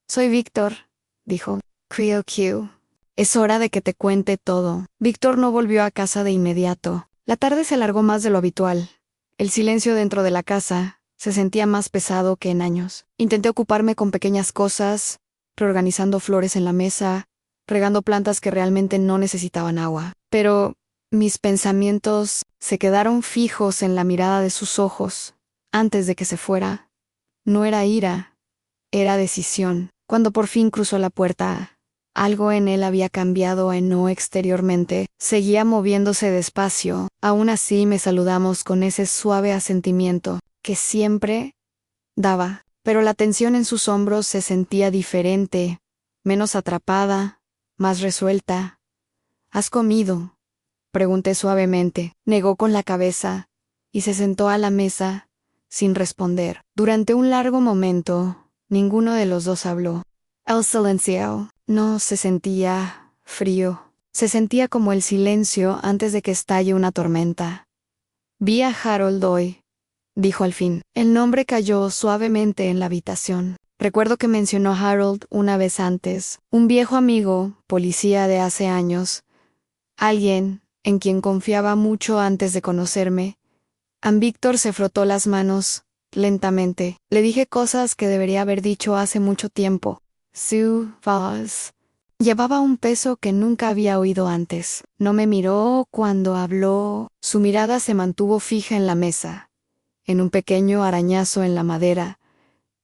Soy Víctor, dijo. Creo que es hora de que te cuente todo. Víctor no volvió a casa de inmediato. La tarde se alargó más de lo habitual. El silencio dentro de la casa se sentía más pesado que en años. Intenté ocuparme con pequeñas cosas, reorganizando flores en la mesa, regando plantas que realmente no necesitaban agua. Pero mis pensamientos se quedaron fijos en la mirada de sus ojos antes de que se fuera. No era ira, era decisión. Cuando por fin cruzó la puerta, algo en él había cambiado en no exteriormente. Seguía moviéndose despacio. Aún así me saludamos con ese suave asentimiento que siempre daba. Pero la tensión en sus hombros se sentía diferente, menos atrapada, más resuelta. ¿Has comido?, pregunté suavemente. Negó con la cabeza y se sentó a la mesa sin responder. Durante un largo momento, ninguno de los dos habló. El silencio no se sentía frío. Se sentía como el silencio antes de que estalle una tormenta. Vi a Harold hoy, dijo al fin. El nombre cayó suavemente en la habitación. Recuerdo que mencionó a Harold una vez antes. Un viejo amigo, policía de hace años. Alguien en quien confiaba mucho antes de conocerme. Víctor se frotó las manos lentamente. Le dije cosas que debería haber dicho hace mucho tiempo. Su voz llevaba un peso que nunca había oído antes. No me miró cuando habló. Su mirada se mantuvo fija en la mesa, en un pequeño arañazo en la madera,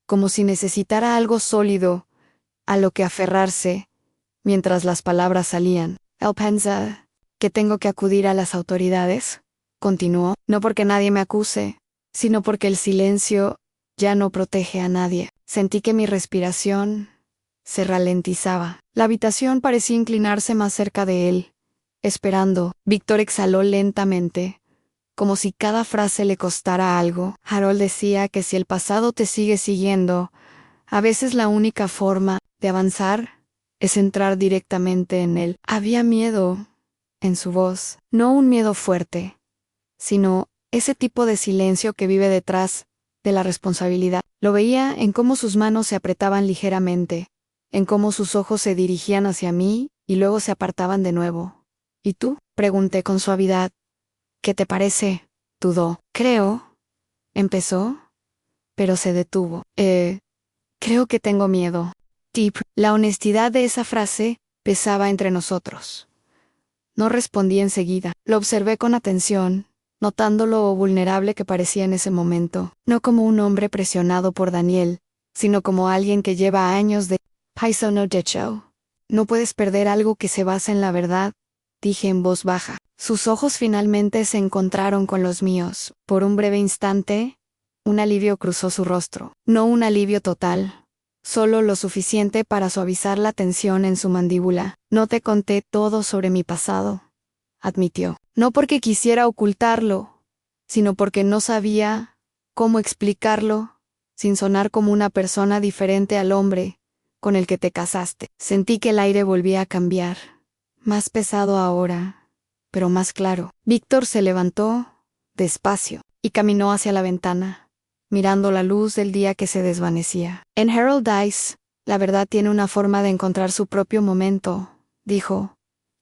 como si necesitara algo sólido a lo que aferrarse mientras las palabras salían. Él piensa que tengo que acudir a las autoridades, continuó, no porque nadie me acuse, sino porque el silencio ya no protege a nadie. Sentí que mi respiración se ralentizaba. La habitación parecía inclinarse más cerca de él, esperando. Víctor exhaló lentamente, como si cada frase le costara algo. Harold decía que si el pasado te sigue siguiendo, a veces la única forma de avanzar es entrar directamente en él. Había miedo en su voz, no un miedo fuerte, sino ese tipo de silencio que vive detrás de la responsabilidad. Lo veía en cómo sus manos se apretaban ligeramente, en cómo sus ojos se dirigían hacia mí y luego se apartaban de nuevo. ¿Y tú?, pregunté con suavidad. ¿Qué te parece?, dudó. Creo, empezó, pero se detuvo. Creo que tengo miedo. Tip. La honestidad de esa frase pesaba entre nosotros. No respondí enseguida. Lo observé con atención, notando lo vulnerable que parecía en ese momento. No como un hombre presionado por Daniel, sino como alguien que lleva años de Paiso no decho. No puedes perder algo que se basa en la verdad, dije en voz baja. Sus ojos finalmente se encontraron con los míos. Por un breve instante, un alivio cruzó su rostro. No un alivio total, solo lo suficiente para suavizar la tensión en su mandíbula. No te conté todo sobre mi pasado, admitió. No porque quisiera ocultarlo, sino porque no sabía cómo explicarlo sin sonar como una persona diferente al hombre con el que te casaste. Sentí que el aire volvía a cambiar, más pesado ahora, pero más claro. Víctor se levantó despacio y caminó hacia la ventana, mirando la luz del día que se desvanecía. En Harold Dice, la verdad tiene una forma de encontrar su propio momento, dijo,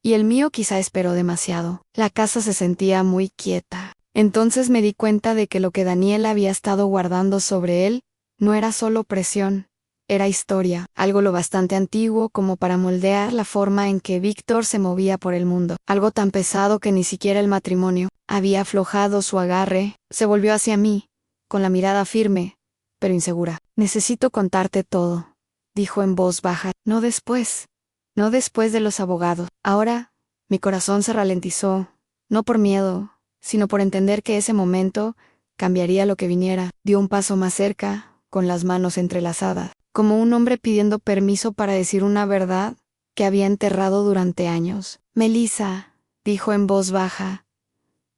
y el mío quizá esperó demasiado. La casa se sentía muy quieta. Entonces me di cuenta de que lo que Daniel había estado guardando sobre él no era solo presión, era historia, algo lo bastante antiguo como para moldear la forma en que Víctor se movía por el mundo, algo tan pesado que ni siquiera el matrimonio había aflojado su agarre. Se volvió hacia mí, con la mirada firme, pero insegura. Necesito contarte todo, dijo en voz baja. No después de los abogados. Ahora, mi corazón se ralentizó, no por miedo, sino por entender que ese momento cambiaría lo que viniera. Dio un paso más cerca, con las manos entrelazadas, como un hombre pidiendo permiso para decir una verdad que había enterrado durante años. Melissa, dijo en voz baja,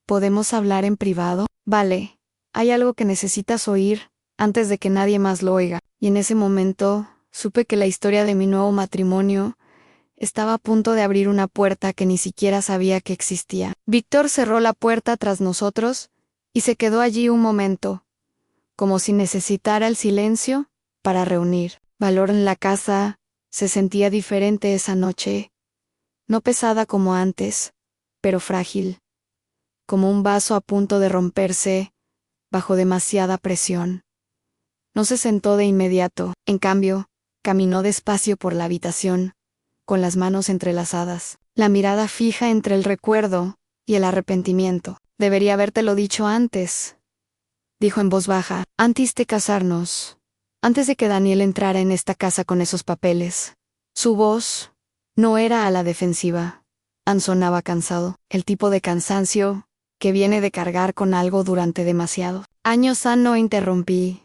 ¿podemos hablar en privado? Vale, hay algo que necesitas oír antes de que nadie más lo oiga. Y en ese momento supe que la historia de mi nuevo matrimonio estaba a punto de abrir una puerta que ni siquiera sabía que existía. Víctor cerró la puerta tras nosotros y se quedó allí un momento, como si necesitara el silencio para reunir valor en la casa. Se sentía diferente esa noche, no pesada como antes, pero frágil, como un vaso a punto de romperse bajo demasiada presión. No se sentó de inmediato, en cambio, caminó despacio por la habitación, con las manos entrelazadas, la mirada fija entre el recuerdo y el arrepentimiento. Debería habértelo dicho antes, dijo en voz baja, antes de casarnos, antes de que Daniel entrara en esta casa con esos papeles. Su voz no era a la defensiva. Sonaba cansado, el tipo de cansancio que viene de cargar con algo durante demasiado años. No interrumpí,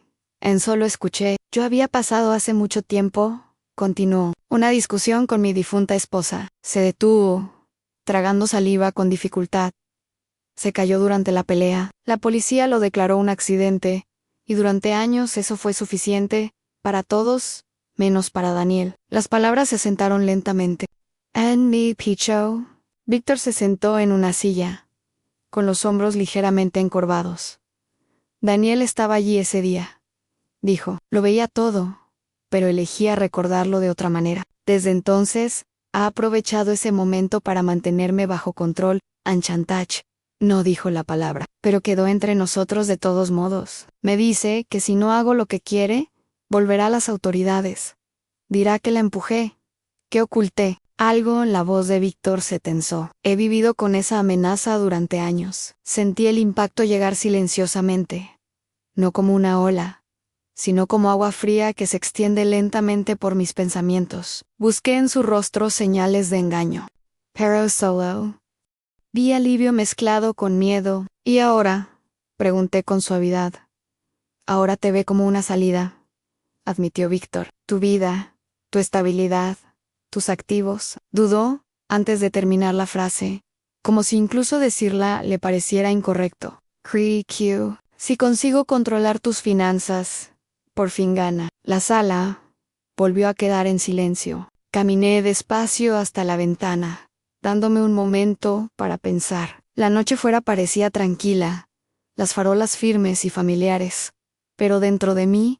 solo escuché. Yo había pasado hace mucho tiempo, continuó, una discusión con mi difunta esposa. Se detuvo, tragando saliva con dificultad. Se cayó durante la pelea. La policía lo declaró un accidente, y durante años eso fue suficiente para todos, menos para Daniel. Las palabras se sentaron lentamente. En mi pecho. Víctor se sentó en una silla, con los hombros ligeramente encorvados. Daniel estaba allí ese día, dijo. Lo veía todo, pero elegía recordarlo de otra manera. Desde entonces, ha aprovechado ese momento para mantenerme bajo control. Chantage. No dijo la palabra, pero quedó entre nosotros de todos modos. Me dice que si no hago lo que quiere, volverá a las autoridades. Dirá que la empujé, que oculté. Algo en la voz de Víctor se tensó. He vivido con esa amenaza durante años. Sentí el impacto llegar silenciosamente, no como una ola, sino como agua fría que se extiende lentamente por mis pensamientos. Busqué en su rostro señales de engaño. Pero solo vi alivio mezclado con miedo. ¿Y ahora?, pregunté con suavidad. Ahora te ve como una salida, admitió Víctor. Tu vida, tu estabilidad, tus activos. Dudó antes de terminar la frase, como si incluso decirla le pareciera incorrecto. Q. Si consigo controlar tus finanzas, por fin gana. La sala volvió a quedar en silencio. Caminé despacio hasta la ventana, dándome un momento para pensar. La noche fuera parecía tranquila, las farolas firmes y familiares, pero dentro de mí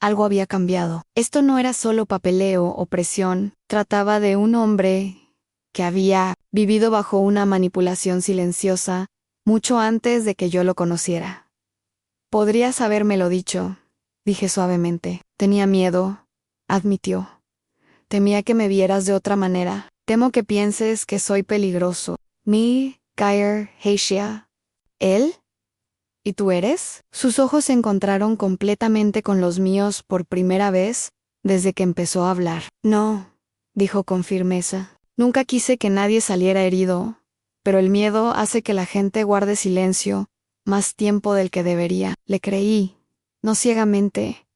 algo había cambiado. Esto no era solo papeleo o presión, trataba de un hombre que había vivido bajo una manipulación silenciosa mucho antes de que yo lo conociera. Podrías habérmelo dicho, dije suavemente. Tenía miedo, admitió. Temía que me vieras de otra manera. Temo que pienses que soy peligroso. Geir Heishia. ¿Él? ¿Y tú eres? Sus ojos se encontraron completamente con los míos por primera vez desde que empezó a hablar. No, dijo con firmeza. Nunca quise que nadie saliera herido, pero el miedo hace que la gente guarde silencio más tiempo del que debería. Le creí, no ciegamente,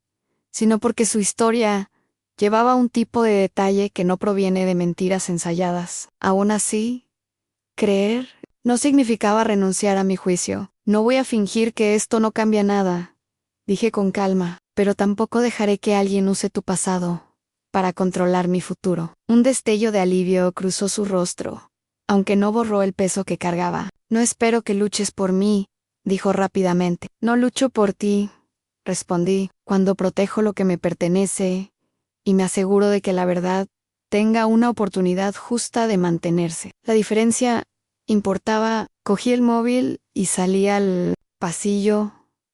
sino porque su historia Llevaba un tipo de detalle que no proviene de mentiras ensayadas. Aún así, creer no significaba renunciar a mi juicio. No voy a fingir que esto no cambia nada, dije con calma, pero tampoco dejaré que alguien use tu pasado para controlar mi futuro. Un destello de alivio cruzó su rostro, aunque no borró el peso que cargaba. No espero que luches por mí, dijo rápidamente. No lucho por ti, respondí, cuando protejo lo que me pertenece y me aseguro de que la verdad tenga una oportunidad justa de mantenerse. La diferencia importaba. Cogí el móvil y salí al pasillo,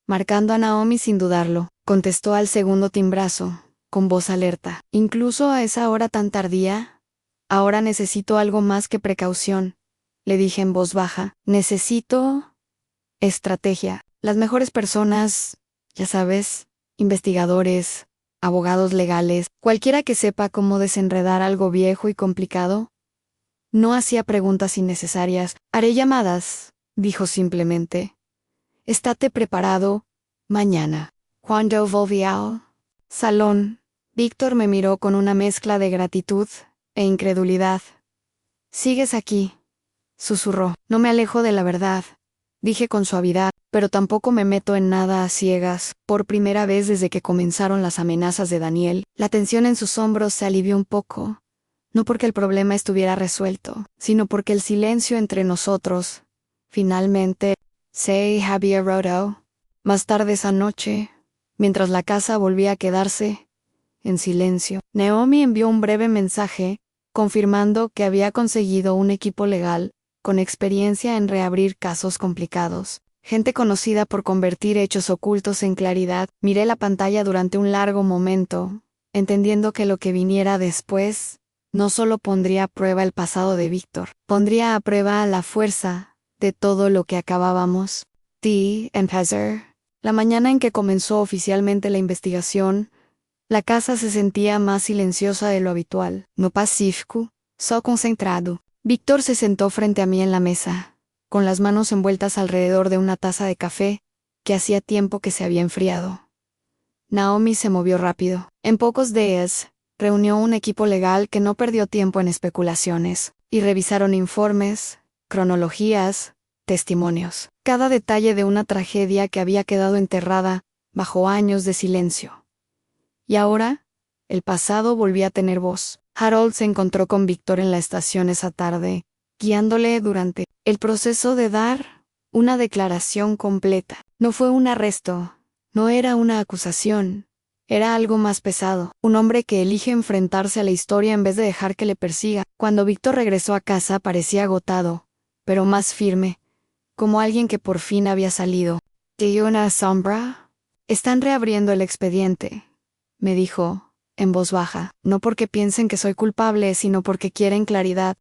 marcando a Naomi sin dudarlo. Contestó al segundo timbrazo, con voz alerta. Incluso a esa hora tan tardía, ahora necesito algo más que precaución, le dije en voz baja. Necesito estrategia. Las mejores personas, ya sabes, investigadores, abogados legales, cualquiera que sepa cómo desenredar algo viejo y complicado, no hacía preguntas innecesarias. Haré llamadas, dijo simplemente. Estate preparado, mañana. Cuando volví al salón, Víctor me miró con una mezcla de gratitud e incredulidad. «¿Sigues aquí?», susurró. «No me alejo de la verdad», dije con suavidad, «pero tampoco me meto en nada a ciegas». Por primera vez desde que comenzaron las amenazas de Daniel, la tensión en sus hombros se alivió un poco. No porque el problema estuviera resuelto, sino porque el silencio entre nosotros, finalmente, se había roto. Más tarde esa noche, mientras la casa volvía a quedarse en silencio, Naomi envió un breve mensaje confirmando que había conseguido un equipo legal con experiencia en reabrir casos complicados. Gente conocida por convertir hechos ocultos en claridad. Miré la pantalla durante un largo momento, entendiendo que lo que viniera después no solo pondría a prueba el pasado de Víctor, pondría a prueba la fuerza de todo lo que acabábamos de empezar. La mañana en que comenzó oficialmente la investigación, la casa se sentía más silenciosa de lo habitual. No pacífico, solo concentrado. Víctor se sentó frente a mí en la mesa, con las manos envueltas alrededor de una taza de café que hacía tiempo que se había enfriado. Naomi se movió rápido. En pocos días, reunió un equipo legal que no perdió tiempo en especulaciones, y revisaron informes, cronologías, testimonios. Cada detalle de una tragedia que había quedado enterrada bajo años de silencio. Y ahora, el pasado volvía a tener voz. Harold se encontró con Víctor en la estación esa tarde, guiándole durante el proceso de dar una declaración completa. No fue un arresto, no era una acusación. Era algo más pesado, un hombre que elige enfrentarse a la historia en vez de dejar que le persiga. Cuando Víctor regresó a casa parecía agotado, pero más firme, como alguien que por fin había salido. ¿De una sombra? Están reabriendo el expediente, me dijo, en voz baja, no porque piensen que soy culpable, sino porque quieren claridad.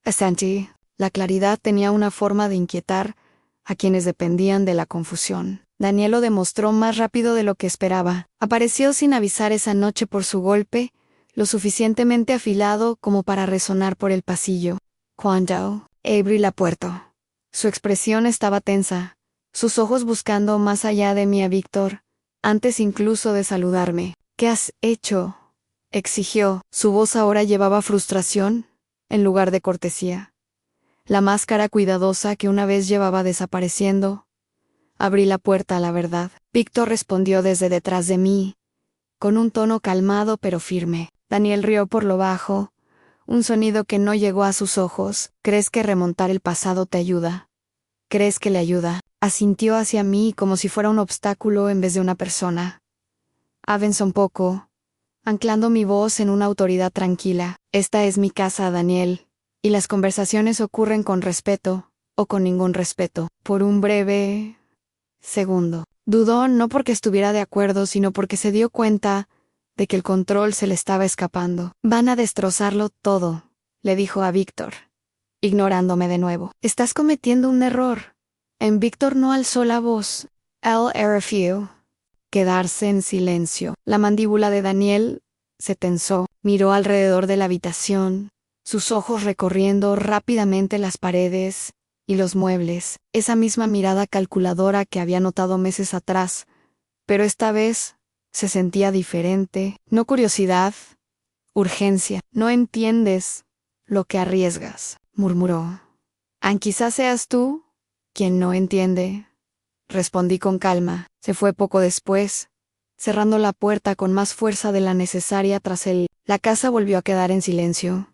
Asentí. La claridad tenía una forma de inquietar a quienes dependían de la confusión. Daniel lo demostró más rápido de lo que esperaba. Apareció sin avisar esa noche por su golpe, lo suficientemente afilado como para resonar por el pasillo. Cuando abrí la puerta, su expresión estaba tensa, sus ojos buscando más allá de mí a Víctor, antes incluso de saludarme. «¿Qué has hecho?», exigió. Su voz ahora llevaba frustración en lugar de cortesía. La máscara cuidadosa que una vez llevaba desapareciendo. Abrí la puerta a la verdad. Víctor respondió desde detrás de mí, con un tono calmado pero firme. Daniel rió por lo bajo, un sonido que no llegó a sus ojos. «¿Crees que remontar el pasado te ayuda? ¿Crees que le ayuda?». Asintió hacia mí como si fuera un obstáculo en vez de una persona. Avanzó un poco, anclando mi voz en una autoridad tranquila. «Esta es mi casa, Daniel, y las conversaciones ocurren con respeto, o con ningún respeto». Por un breve segundo, dudó, no porque estuviera de acuerdo, sino porque se dio cuenta de que el control se le estaba escapando. «Van a destrozarlo todo», le dijo a Víctor, ignorándome de nuevo. «Estás cometiendo un error». En Víctor no alzó la voz. Él prefirió quedarse en silencio. La mandíbula de Daniel se tensó. Miró alrededor de la habitación, sus ojos recorriendo rápidamente las paredes y los muebles. Esa misma mirada calculadora que había notado meses atrás, pero esta vez se sentía diferente. No curiosidad, urgencia. No entiendes lo que arriesgas, murmuró. Quizás seas tú quien no entiende. Respondí con calma. Se fue poco después, cerrando la puerta con más fuerza de la necesaria tras él. La casa volvió a quedar en silencio,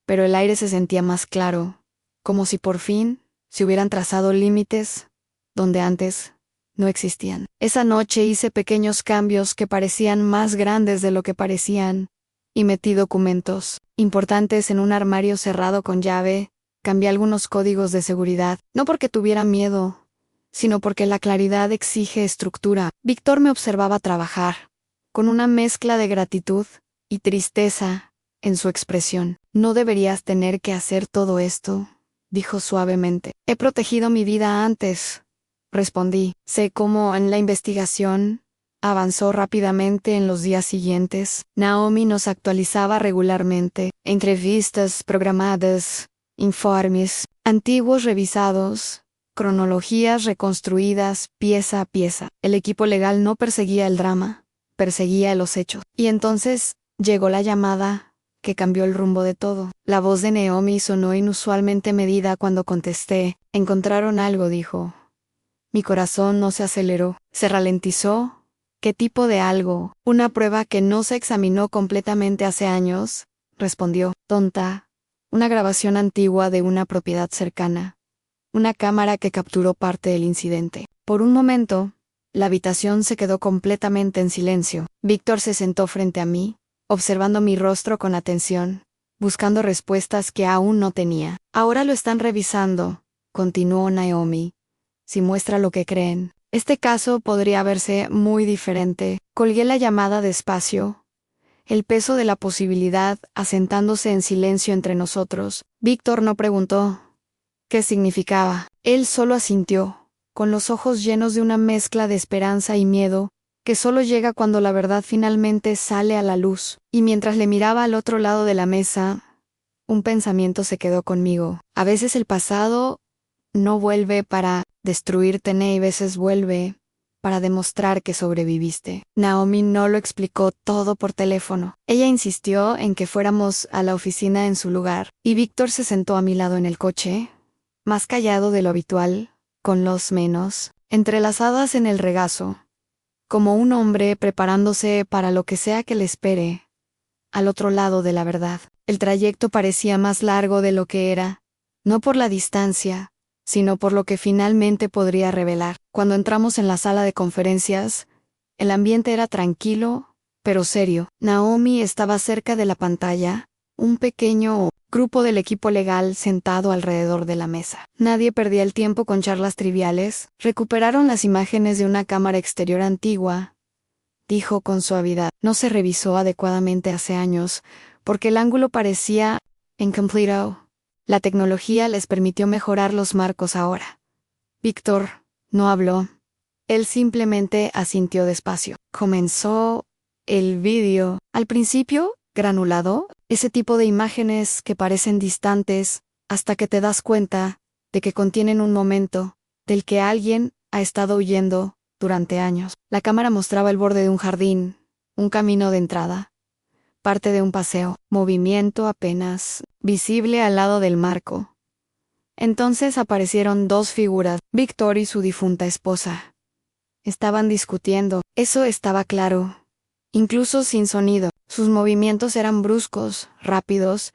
pero el aire se sentía más claro, como si por fin se hubieran trazado límites donde antes no existían. Esa noche hice pequeños cambios que parecían más grandes de lo que parecían, y metí documentos importantes en un armario cerrado con llave. Cambié algunos códigos de seguridad, no porque tuviera miedo, sino porque la claridad exige estructura. Víctor me observaba trabajar, con una mezcla de gratitud y tristeza en su expresión. No deberías tener que hacer todo esto, dijo suavemente. He protegido mi vida antes, respondí. Sé cómo en la investigación avanzó rápidamente en los días siguientes. Naomi nos actualizaba regularmente. Entrevistas programadas, informes antiguos revisados, cronologías reconstruidas pieza a pieza. El equipo legal no perseguía el drama, perseguía los hechos. Y entonces llegó la llamada que cambió el rumbo de todo. La voz de Naomi sonó inusualmente medida cuando contesté. Encontraron algo, dijo. Mi corazón no se aceleró, se ralentizó. ¿Qué tipo de algo? Una prueba que no se examinó completamente hace años, respondió. Tonta. Una grabación antigua de una propiedad cercana. Una cámara que capturó parte del incidente. Por un momento, la habitación se quedó completamente en silencio. Víctor se sentó frente a mí, observando mi rostro con atención, buscando respuestas que aún no tenía. Ahora lo están revisando, continuó Naomi. Si muestra lo que creen. Este caso podría verse muy diferente. Colgué la llamada despacio, el peso de la posibilidad asentándose en silencio entre nosotros. Víctor no preguntó qué significaba. Él solo asintió, con los ojos llenos de una mezcla de esperanza y miedo, que solo llega cuando la verdad finalmente sale a la luz. Y mientras le miraba al otro lado de la mesa, un pensamiento se quedó conmigo. A veces el pasado no vuelve para destruirte, y a veces vuelve para demostrar que sobreviviste. Naomi no lo explicó todo por teléfono. Ella insistió en que fuéramos a la oficina en su lugar, y Víctor se sentó a mi lado en el coche, más callado de lo habitual, con las manos entrelazadas en el regazo, como un hombre preparándose para lo que sea que le espere, al otro lado de la verdad. El trayecto parecía más largo de lo que era, no por la distancia, sino por lo que finalmente podría revelar. Cuando entramos en la sala de conferencias, el ambiente era tranquilo, pero serio. Naomi estaba cerca de la pantalla, un pequeño grupo del equipo legal sentado alrededor de la mesa. Nadie perdía el tiempo con charlas triviales. Recuperaron las imágenes de una cámara exterior antigua, dijo con suavidad. No se revisó adecuadamente hace años, porque el ángulo parecía incompleto. La tecnología les permitió mejorar los marcos ahora. Víctor no habló. Él simplemente asintió despacio. Comenzó el vídeo. Al principio, granulado, ese tipo de imágenes que parecen distantes, hasta que te das cuenta de que contienen un momento del que alguien ha estado huyendo durante años. La cámara mostraba el borde de un jardín, un camino de entrada, parte de un paseo, movimiento apenas visible al lado del marco. Entonces aparecieron dos figuras, Víctor y su difunta esposa. Estaban discutiendo, eso estaba claro. Incluso sin sonido, sus movimientos eran bruscos, rápidos,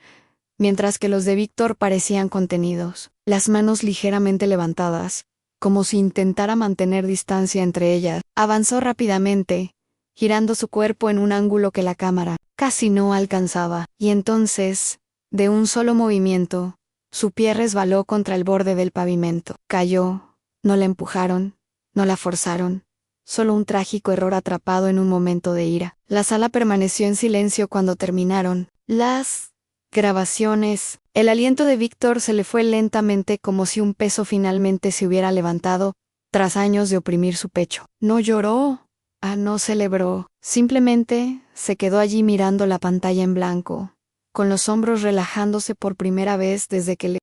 mientras que los de Víctor parecían contenidos, las manos ligeramente levantadas, como si intentara mantener distancia entre ellas. Avanzó rápidamente, girando su cuerpo en un ángulo que la cámara casi no alcanzaba, y entonces, de un solo movimiento, su pie resbaló contra el borde del pavimento. Cayó, no la empujaron, no la forzaron, solo un trágico error atrapado en un momento de ira. La sala permaneció en silencio cuando terminaron las grabaciones. El aliento de Víctor se le fue lentamente como si un peso finalmente se hubiera levantado, tras años de oprimir su pecho. No lloró. No celebró, simplemente se quedó allí mirando la pantalla en blanco, con los hombros relajándose por primera vez desde que le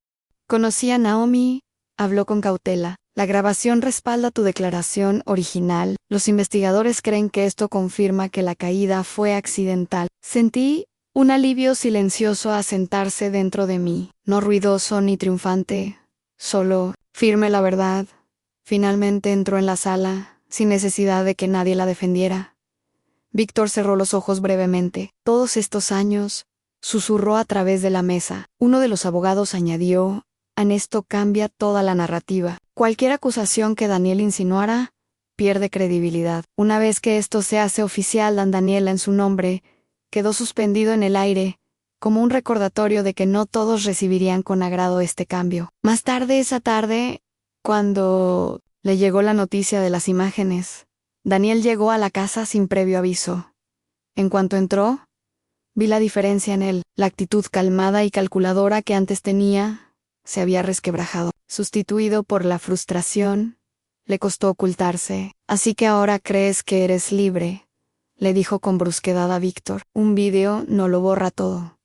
conocí a Naomi. Habló con cautela. La grabación respalda tu declaración original. Los investigadores creen que esto confirma que la caída fue accidental. Sentí Un alivio silencioso a sentarse dentro de mí, no ruidoso ni triunfante, solo firme la verdad. Finalmente entró en la sala, sin necesidad de que nadie la defendiera. Víctor cerró los ojos brevemente. Todos estos años, susurró a través de la mesa. Uno de los abogados añadió, en esto cambia toda la narrativa. Cualquier acusación que Daniel insinuara, pierde credibilidad. Una vez que esto se hace oficial, Dan Daniela en su nombre, quedó suspendido en el aire, como un recordatorio de que no todos recibirían con agrado este cambio. Más tarde esa tarde, cuando le llegó la noticia de las imágenes, Daniel llegó a la casa sin previo aviso. En cuanto entró, vi la diferencia en él. La actitud calmada y calculadora que antes tenía se había resquebrajado. Sustituido por la frustración, le costó ocultarse. Así que ahora crees que eres libre, le dijo con brusquedad a Víctor. Un vídeo no lo borra todo.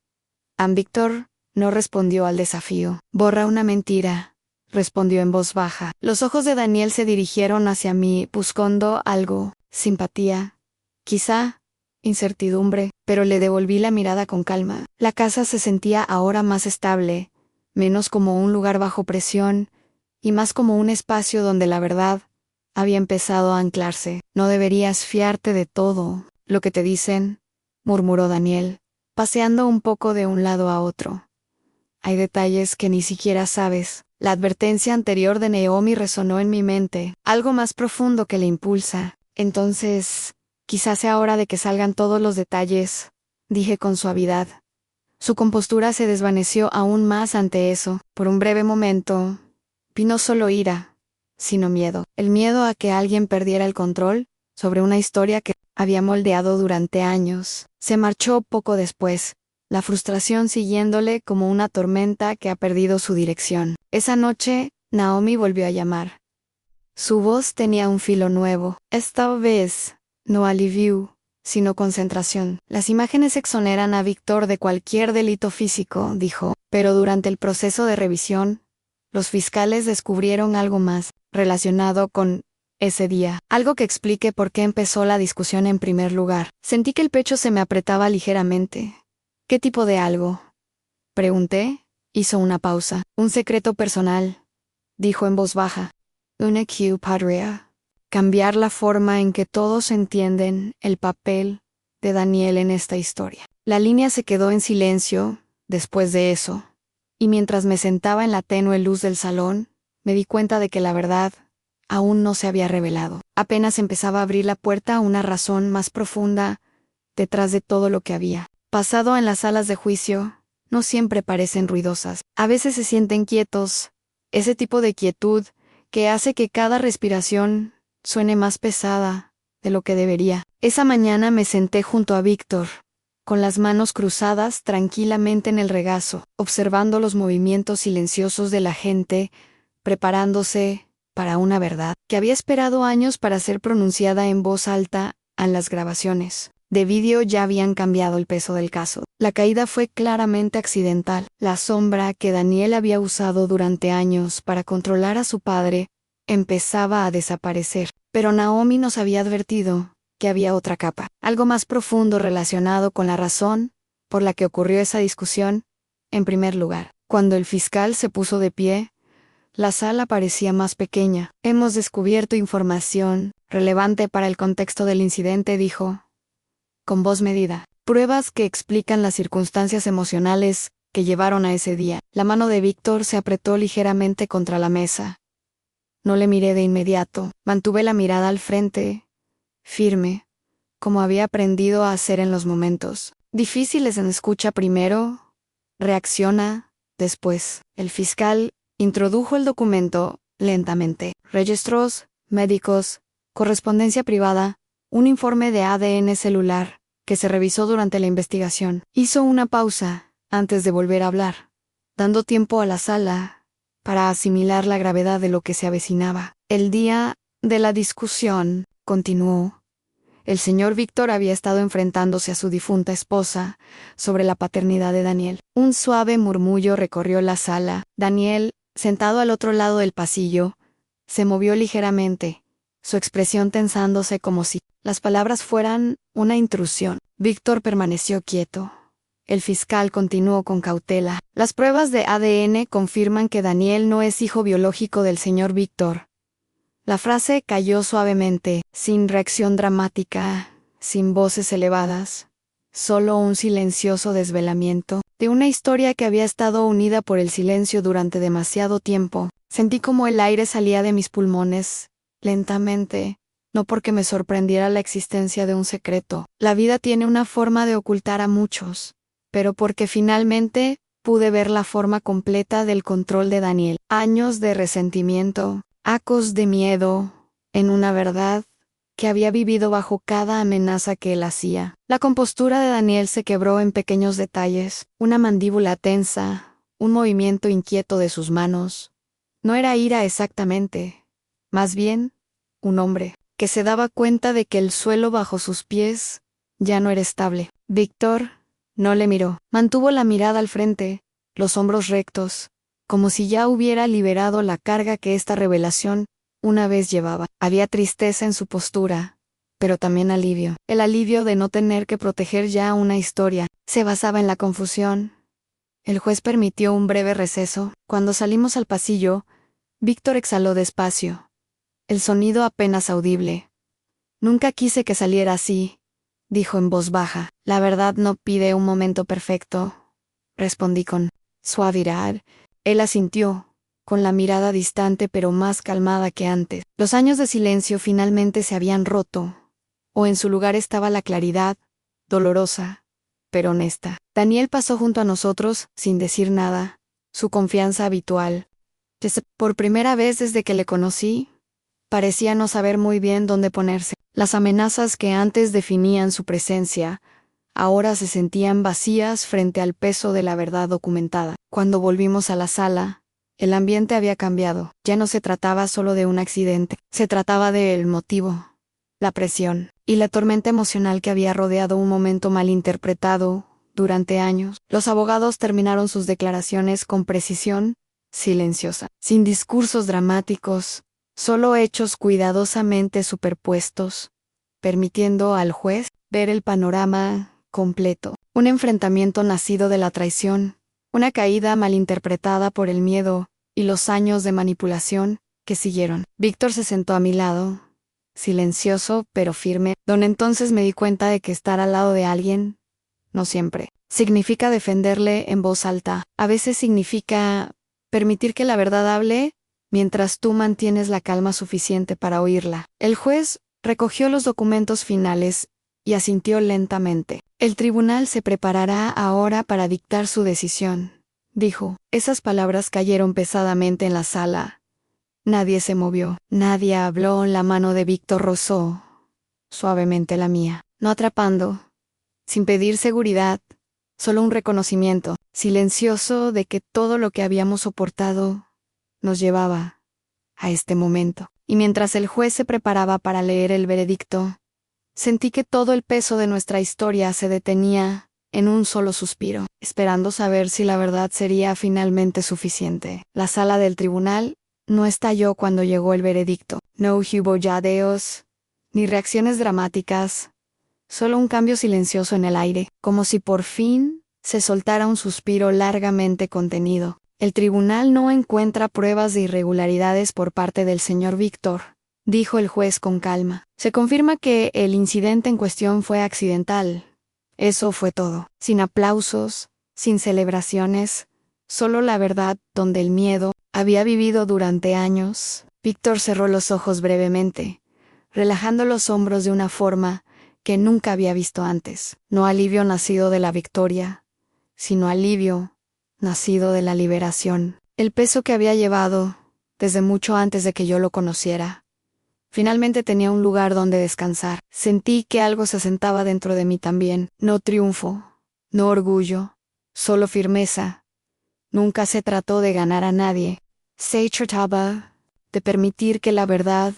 Víctor no respondió al desafío. Borra una mentira, respondió en voz baja. Los ojos de Daniel se dirigieron hacia mí, buscando algo, simpatía, quizá incertidumbre, pero le devolví la mirada con calma. La casa se sentía ahora más estable, menos como un lugar bajo presión, y más como un espacio donde la verdad había empezado a anclarse. No deberías fiarte de todo lo que te dicen, murmuró Daniel, paseando un poco de un lado a otro. Hay detalles que ni siquiera sabes. La advertencia anterior de Naomi resonó en mi mente, algo más profundo que le impulsa. Entonces, quizás sea hora de que salgan todos los detalles, dije con suavidad. Su compostura se desvaneció aún más ante eso. Por un breve momento, vi no solo ira, sino miedo. El miedo a que alguien perdiera el control sobre una historia que había moldeado durante años. Se marchó poco después, la frustración siguiéndole como una tormenta que ha perdido su dirección. Esa noche, Naomi volvió a llamar. Su voz tenía un filo nuevo. Esta vez, no alivio, sino concentración. Las imágenes exoneran a Víctor de cualquier delito físico, dijo, pero durante el proceso de revisión, los fiscales descubrieron algo más, relacionado con ese día, algo que explique por qué empezó la discusión en primer lugar. Sentí que el pecho se me apretaba ligeramente. ¿Qué tipo de algo? Pregunté. Hizo una pausa. Un secreto personal, dijo en voz baja. Una que podría cambiar la forma en que todos entienden el papel de Daniel en esta historia. La línea se quedó en silencio después de eso, y mientras me sentaba en la tenue luz del salón, me di cuenta de que la verdad aún no se había revelado. Apenas empezaba a abrir la puerta a una razón más profunda detrás de todo lo que había pasado en las salas de juicio. No siempre parecen ruidosas. A veces se sienten quietos, ese tipo de quietud que hace que cada respiración suene más pesada de lo que debería. Esa mañana me senté junto a Víctor, con las manos cruzadas tranquilamente en el regazo, observando los movimientos silenciosos de la gente, preparándose para una verdad que había esperado años para ser pronunciada en voz alta en las grabaciones de vídeo. Ya habían cambiado el peso del caso. La caída fue claramente accidental. La sombra que Daniel había usado durante años para controlar a su padre empezaba a desaparecer. Pero Naomi nos había advertido que había otra capa, algo más profundo relacionado con la razón por la que ocurrió esa discusión. En primer lugar, cuando el fiscal se puso de pie, la sala parecía más pequeña. Hemos descubierto información relevante para el contexto del incidente, dijo, con voz medida. Pruebas que explican las circunstancias emocionales que llevaron a ese día. La mano de Víctor se apretó ligeramente contra la mesa. No le miré de inmediato. Mantuve la mirada al frente, firme, como había aprendido a hacer en los momentos difíciles en escucha primero, reacciona después. El fiscal introdujo el documento lentamente. Registros médicos, correspondencia privada, un informe de ADN celular que se revisó durante la investigación. Hizo una pausa antes de volver a hablar, dando tiempo a la sala para asimilar la gravedad de lo que se avecinaba. El día de la discusión, continuó, el señor Víctor había estado enfrentándose a su difunta esposa sobre la paternidad de Daniel. Un suave murmullo recorrió la sala. Daniel, sentado al otro lado del pasillo, se movió ligeramente, su expresión tensándose como si las palabras fueran una intrusión. Víctor permaneció quieto, El fiscal continuó con cautela. Las pruebas de ADN confirman que Daniel no es hijo biológico del señor Víctor. La frase cayó suavemente, sin reacción dramática, sin voces elevadas. Solo un silencioso desvelamiento de una historia que había estado unida por el silencio durante demasiado tiempo. Sentí como el aire salía de mis pulmones, lentamente, no porque me sorprendiera la existencia de un secreto. La vida tiene una forma de ocultar a muchos, pero porque finalmente pude ver la forma completa del control de Daniel. Años de resentimiento, acos de miedo, en una verdad que había vivido bajo cada amenaza que él hacía. La compostura de Daniel se quebró en pequeños detalles, una mandíbula tensa, un movimiento inquieto de sus manos. No era ira exactamente, más bien, un hombre, que se daba cuenta de que el suelo bajo sus pies ya no era estable. Víctor no le miró, mantuvo la mirada al frente, los hombros rectos, como si ya hubiera liberado la carga que esta revelación una vez llevaba. Había tristeza en su postura, pero también alivio. El alivio de no tener que proteger ya una historia. Se basaba en la confusión. El juez permitió un breve receso. Cuando salimos al pasillo, Víctor exhaló despacio. El sonido apenas audible. Nunca quise que saliera así, dijo en voz baja. La verdad no pide un momento perfecto, respondí con suavidad. Él asintió, con la mirada distante pero más calmada que antes. Los años de silencio finalmente se habían roto, o en su lugar estaba la claridad, dolorosa, pero honesta. Daniel pasó junto a nosotros, sin decir nada, su confianza habitual. Por primera vez desde que le conocí, parecía no saber muy bien dónde ponerse. Las amenazas que antes definían su presencia, ahora se sentían vacías frente al peso de la verdad documentada. Cuando volvimos a la sala, el ambiente había cambiado. Ya no se trataba solo de un accidente, se trataba del motivo, la presión y la tormenta emocional que había rodeado un momento malinterpretado durante años. Los abogados terminaron sus declaraciones con precisión silenciosa, sin discursos dramáticos, solo hechos cuidadosamente superpuestos, permitiendo al juez ver el panorama completo. Un enfrentamiento nacido de la traición, una caída malinterpretada por el miedo y los años de manipulación que siguieron. Víctor se sentó a mi lado, silencioso pero firme, donde entonces me di cuenta de que estar al lado de alguien, no siempre, significa defenderle en voz alta. A veces significa permitir que la verdad hable mientras tú mantienes la calma suficiente para oírla. El juez recogió los documentos finales y asintió lentamente. El tribunal se preparará ahora para dictar su decisión, dijo. Esas palabras cayeron pesadamente en la sala. Nadie se movió, nadie habló. La mano de Víctor rozó suavemente la mía, no atrapando, sin pedir seguridad, solo un reconocimiento silencioso de que todo lo que habíamos soportado nos llevaba a este momento. Y mientras el juez se preparaba para leer el veredicto, sentí que todo el peso de nuestra historia se detenía en un solo suspiro, esperando saber si la verdad sería finalmente suficiente. La sala del tribunal no estalló cuando llegó el veredicto. No hubo jadeos, ni reacciones dramáticas, solo un cambio silencioso en el aire, como si por fin se soltara un suspiro largamente contenido. El tribunal no encuentra pruebas de irregularidades por parte del señor Víctor, dijo el juez con calma. Se confirma que el incidente en cuestión fue accidental. Eso fue todo. Sin aplausos, sin celebraciones, solo la verdad donde el miedo había vivido durante años. Víctor cerró los ojos brevemente, relajando los hombros de una forma que nunca había visto antes. No alivio nacido de la victoria, sino alivio nacido de la liberación. El peso que había llevado, desde mucho antes de que yo lo conociera, finalmente tenía un lugar donde descansar. Sentí que algo se asentaba dentro de mí también. No triunfo, no orgullo, solo firmeza. Nunca se trató de ganar a nadie. Se trataba de permitir que la verdad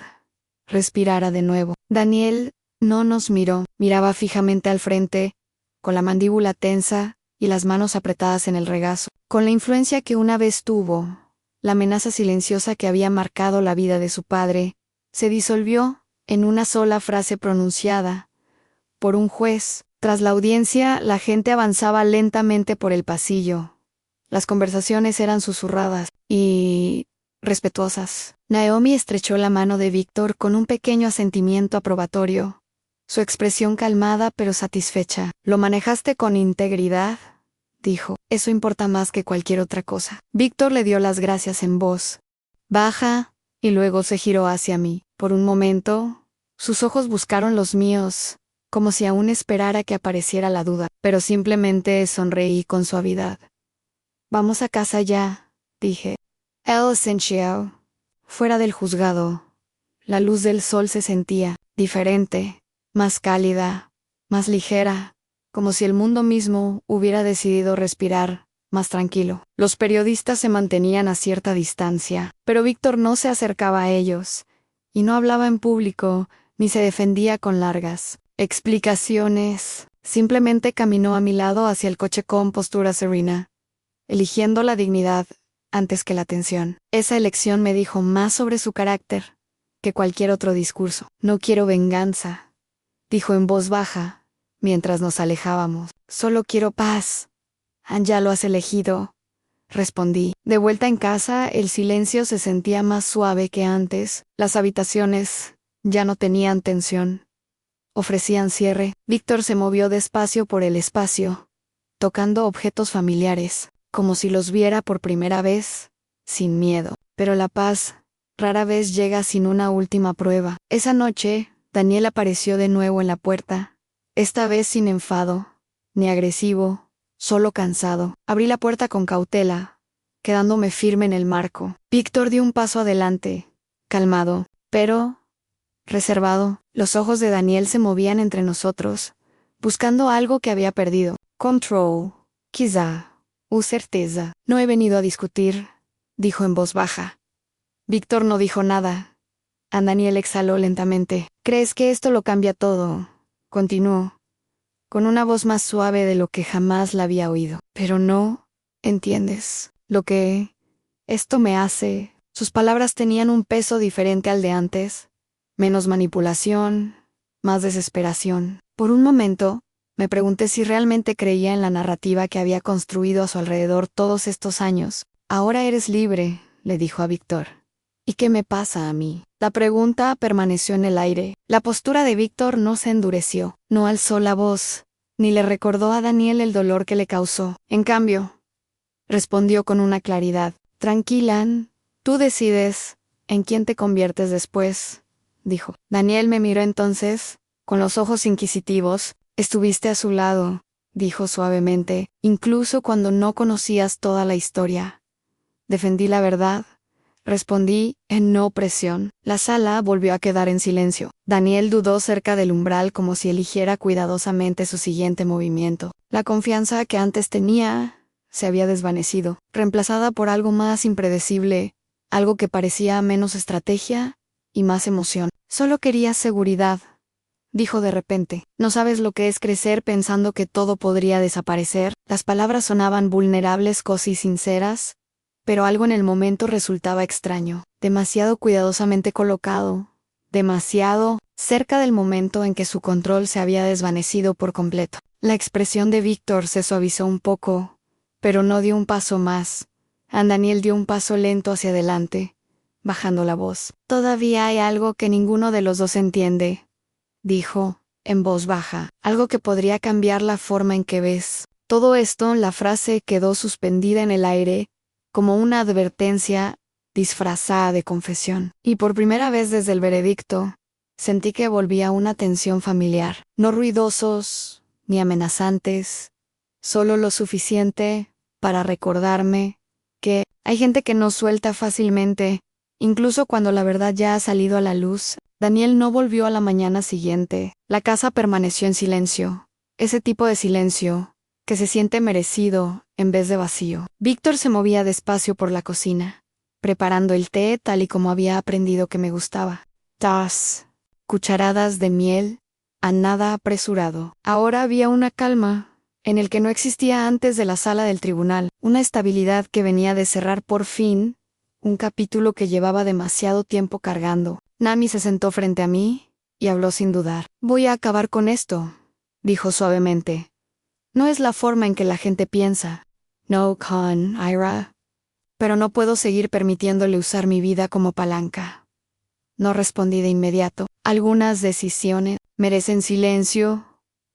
respirara de nuevo. Daniel no nos miró, miraba fijamente al frente, con la mandíbula tensa y las manos apretadas en el regazo. Con la influencia que una vez tuvo, la amenaza silenciosa que había marcado la vida de su padre, se disolvió en una sola frase pronunciada por un juez Tras la audiencia, la gente avanzaba lentamente por el pasillo. Las conversaciones eran susurradas y respetuosas. Naomi estrechó la mano de Víctor con un pequeño asentimiento aprobatorio, su expresión calmada pero satisfecha. «Lo manejaste con integridad», dijo. «Eso importa más que cualquier otra cosa». Víctor le dio las gracias en voz baja y luego se giró hacia mí. Por un momento, sus ojos buscaron los míos, como si aún esperara que apareciera la duda, pero simplemente sonreí con suavidad. «Vamos a casa ya», dije. El Senchio. Fuera del juzgado, la luz del sol se sentía diferente, más cálida, más ligera, como si el mundo mismo hubiera decidido respirar más tranquilo. Los periodistas se mantenían a cierta distancia, pero Víctor no se acercaba a ellos, y no hablaba en público, ni se defendía con largas explicaciones. Simplemente caminó a mi lado hacia el coche con postura serena, eligiendo la dignidad antes que la atención. Esa elección me dijo más sobre su carácter que cualquier otro discurso. «No quiero venganza», dijo en voz baja, mientras nos alejábamos. «Solo quiero paz». «Ya lo has elegido», respondí. De vuelta en casa, el silencio se sentía más suave que antes. Las habitaciones ya no tenían tensión. Ofrecían cierre. Víctor se movió despacio por el espacio, tocando objetos familiares, como si los viera por primera vez, sin miedo. Pero la paz rara vez llega sin una última prueba. Esa noche, Daniel apareció de nuevo en la puerta, esta vez sin enfado, ni agresivo, solo cansado. Abrí la puerta con cautela, quedándome firme en el marco. Víctor dio un paso adelante, calmado, pero reservado. Los ojos de Daniel se movían entre nosotros, buscando algo que había perdido. «Control, quizá, o certeza». «No he venido a discutir», dijo en voz baja. Víctor no dijo nada. Daniel exhaló lentamente. «¿Crees que esto lo cambia todo?», continuó, con una voz más suave de lo que jamás la había oído. «Pero no entiendes lo que esto me hace». Sus palabras tenían un peso diferente al de antes, menos manipulación, más desesperación. Por un momento, me pregunté si realmente creía en la narrativa que había construido a su alrededor todos estos años. «Ahora eres libre», le dijo a Víctor. «¿Y qué me pasa a mí?». La pregunta permaneció en el aire. La postura de Víctor no se endureció, no alzó la voz, ni le recordó a Daniel el dolor que le causó. En cambio, respondió con una claridad. «Tranquila, tú decides en quién te conviertes después», dijo. Daniel me miró entonces, con los ojos inquisitivos. «Estuviste a su lado», dijo suavemente, «incluso cuando no conocías toda la historia». «Defendí la verdad», respondí, en no presión. La sala volvió a quedar en silencio. Daniel dudó cerca del umbral como si eligiera cuidadosamente su siguiente movimiento. La confianza que antes tenía se había desvanecido, reemplazada por algo más impredecible, algo que parecía menos estrategia y más emoción. «Solo quería seguridad», dijo de repente. «No sabes lo que es crecer pensando que todo podría desaparecer». Las palabras sonaban vulnerables, casi sinceras, pero algo en el momento resultaba extraño, demasiado cuidadosamente colocado, demasiado cerca del momento en que su control se había desvanecido por completo. La expresión de Víctor se suavizó un poco, pero no dio un paso más. Daniel dio un paso lento hacia adelante, bajando la voz. «Todavía hay algo que ninguno de los dos entiende», dijo, en voz baja, «algo que podría cambiar la forma en que ves». Todo esto, la frase quedó suspendida en el aire, como una advertencia disfrazada de confesión. Y por primera vez desde el veredicto, sentí que volvía una tensión familiar. No ruidosos, ni amenazantes, solo lo suficiente para recordarme que hay gente que no suelta fácilmente, incluso cuando la verdad ya ha salido a la luz. Daniel no volvió a la mañana siguiente. La casa permaneció en silencio. Ese tipo de silencio que se siente merecido en vez de vacío. Víctor se movía despacio por la cocina, preparando el té tal y como había aprendido que me gustaba. Cucharadas de miel, a nada apresurado. Ahora había una calma, en el que no existía antes de la sala del tribunal, una estabilidad que venía de cerrar por fin un capítulo que llevaba demasiado tiempo cargando. Nami se sentó frente a mí y habló sin dudar. «Voy a acabar con esto», dijo suavemente. No es la forma en que la gente piensa. No, con Ira. Pero no puedo seguir permitiéndole usar mi vida como palanca. No respondí de inmediato. Algunas decisiones merecen silencio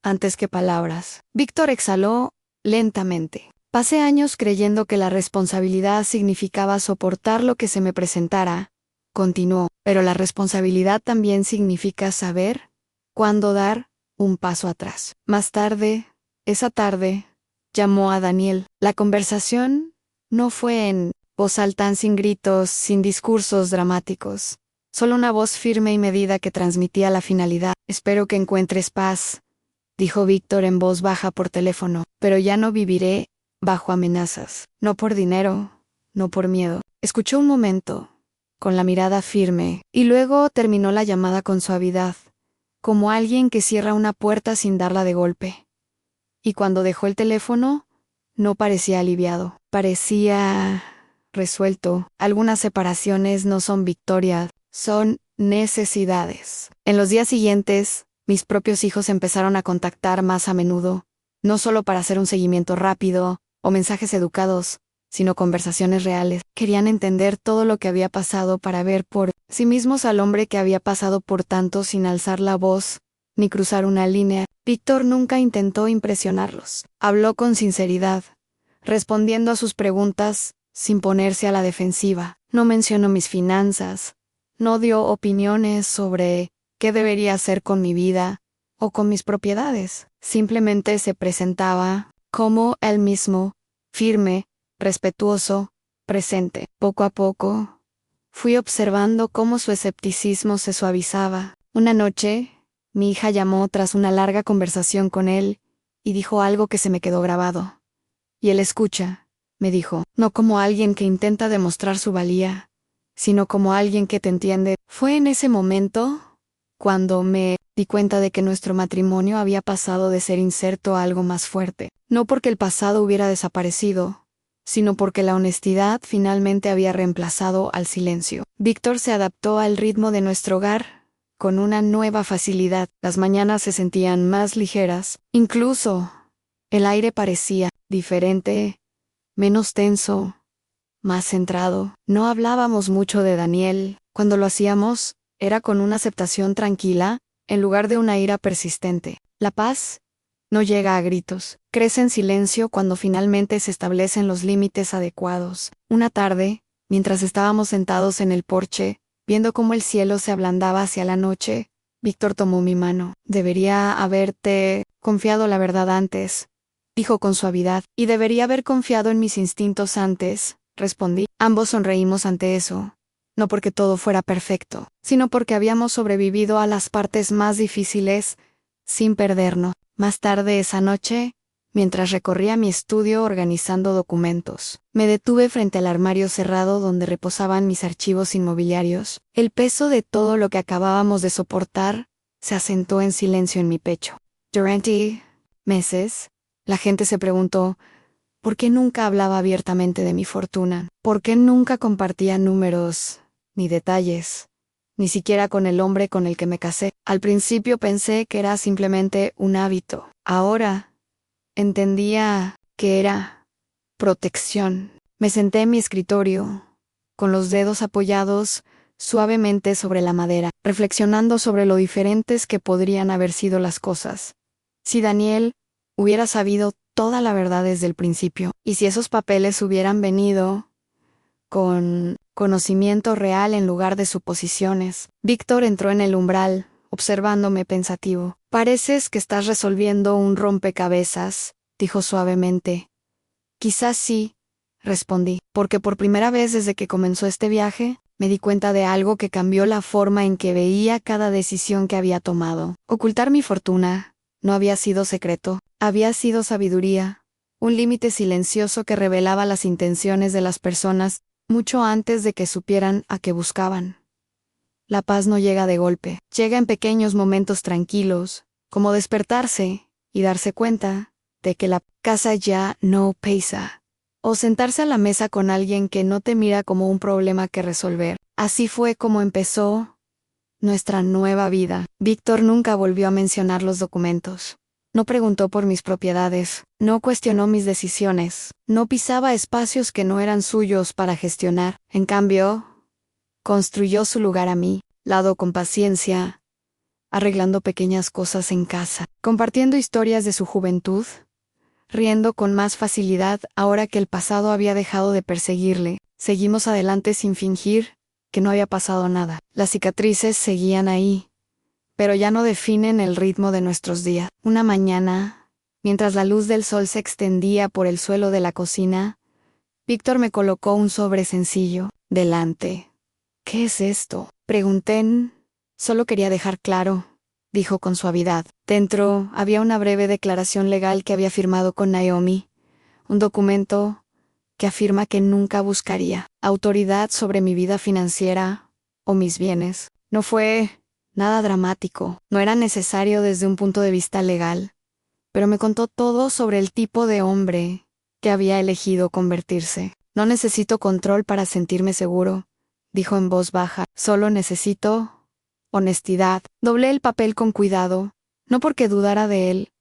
antes que palabras. Víctor exhaló lentamente. Pasé años creyendo que la responsabilidad significaba soportar lo que se me presentara, continuó, pero la responsabilidad también significa saber cuándo dar un paso atrás. Más tarde, esa tarde, llamó a Daniel. La conversación no fue en voz alta, sin gritos, sin discursos dramáticos. Solo una voz firme y medida que transmitía la finalidad. Espero que encuentres paz, dijo Víctor en voz baja por teléfono, pero ya no viviré bajo amenazas. No por dinero, no por miedo. Escuchó un momento, con la mirada firme, y luego terminó la llamada con suavidad, como alguien que cierra una puerta sin darla de golpe. Y cuando dejó el teléfono, no parecía aliviado, parecía resuelto. Algunas separaciones no son victorias, son necesidades. En los días siguientes, mis propios hijos empezaron a contactar más a menudo, no solo para hacer un seguimiento rápido o mensajes educados, sino conversaciones reales. Querían entender todo lo que había pasado para ver por sí mismos al hombre que había pasado por tanto sin alzar la voz ni cruzar una línea. Víctor nunca intentó impresionarlos. Habló con sinceridad, respondiendo a sus preguntas sin ponerse a la defensiva. No mencionó mis finanzas, no dio opiniones sobre qué debería hacer con mi vida o con mis propiedades. Simplemente se presentaba como él mismo, firme, respetuoso, presente. Poco a poco, fui observando cómo su escepticismo se suavizaba. Una noche, mi hija llamó tras una larga conversación con él y dijo algo que se me quedó grabado. Y él escucha, me dijo, no como alguien que intenta demostrar su valía, sino como alguien que te entiende. Fue en ese momento cuando me di cuenta de que nuestro matrimonio había pasado de ser incierto a algo más fuerte. No porque el pasado hubiera desaparecido, sino porque la honestidad finalmente había reemplazado al silencio. Víctor se adaptó al ritmo de nuestro hogar con una nueva facilidad. Las mañanas se sentían más ligeras. Incluso el aire parecía diferente, menos tenso, más centrado. No hablábamos mucho de Daniel. Cuando lo hacíamos, era con una aceptación tranquila, en lugar de una ira persistente. La paz no llega a gritos. Crece en silencio cuando finalmente se establecen los límites adecuados. Una tarde, mientras estábamos sentados en el porche, viendo cómo el cielo se ablandaba hacia la noche, Víctor tomó mi mano. Debería haberte confiado la verdad antes, dijo con suavidad. Y debería haber confiado en mis instintos antes, respondí. Ambos sonreímos ante eso. No porque todo fuera perfecto, sino porque habíamos sobrevivido a las partes más difíciles sin perdernos. Más tarde esa noche, mientras recorría mi estudio organizando documentos, me detuve frente al armario cerrado donde reposaban mis archivos inmobiliarios. El peso de todo lo que acabábamos de soportar se asentó en silencio en mi pecho. Durante meses, la gente se preguntó, ¿por qué nunca hablaba abiertamente de mi fortuna? ¿Por qué nunca compartía números ni detalles? Ni siquiera con el hombre con el que me casé. Al principio pensé que era simplemente un hábito. Ahora entendía que era protección. Me senté en mi escritorio, con los dedos apoyados suavemente sobre la madera, reflexionando sobre lo diferentes que podrían haber sido las cosas si Daniel hubiera sabido toda la verdad desde el principio, y si esos papeles hubieran venido con conocimiento real en lugar de suposiciones. Víctor entró en el umbral, observándome pensativo. Pareces que estás resolviendo un rompecabezas, dijo suavemente. Quizás sí, respondí, porque por primera vez desde que comenzó este viaje, me di cuenta de algo que cambió la forma en que veía cada decisión que había tomado. Ocultar mi fortuna no había sido secreto, había sido sabiduría, un límite silencioso que revelaba las intenciones de las personas mucho antes de que supieran a qué buscaban. La paz no llega de golpe, llega en pequeños momentos tranquilos, como despertarse y darse cuenta de que la casa ya no pesa, o sentarse a la mesa con alguien que no te mira como un problema que resolver. Así fue como empezó nuestra nueva vida. Víctor nunca volvió a mencionar los documentos. No preguntó por mis propiedades, no cuestionó mis decisiones, no pisaba espacios que no eran suyos para gestionar. En cambio, construyó su lugar a mi lado con paciencia, arreglando pequeñas cosas en casa, compartiendo historias de su juventud, riendo con más facilidad ahora que el pasado había dejado de perseguirle. Seguimos adelante sin fingir que no había pasado nada. Las cicatrices seguían ahí, pero ya no definen el ritmo de nuestros días. Una mañana, mientras la luz del sol se extendía por el suelo de la cocina, Víctor me colocó un sobre sencillo delante. ¿Qué es esto?, pregunté. Solo quería dejar claro, dijo con suavidad. Dentro había una breve declaración legal que había firmado con Naomi, un documento que afirma que nunca buscaría autoridad sobre mi vida financiera o mis bienes. No fue nada dramático, no era necesario desde un punto de vista legal, pero me contó todo sobre el tipo de hombre que había elegido convertirse. No necesito control para sentirme seguro, dijo en voz baja, solo necesito honestidad. Doblé el papel con cuidado, no porque dudara de él,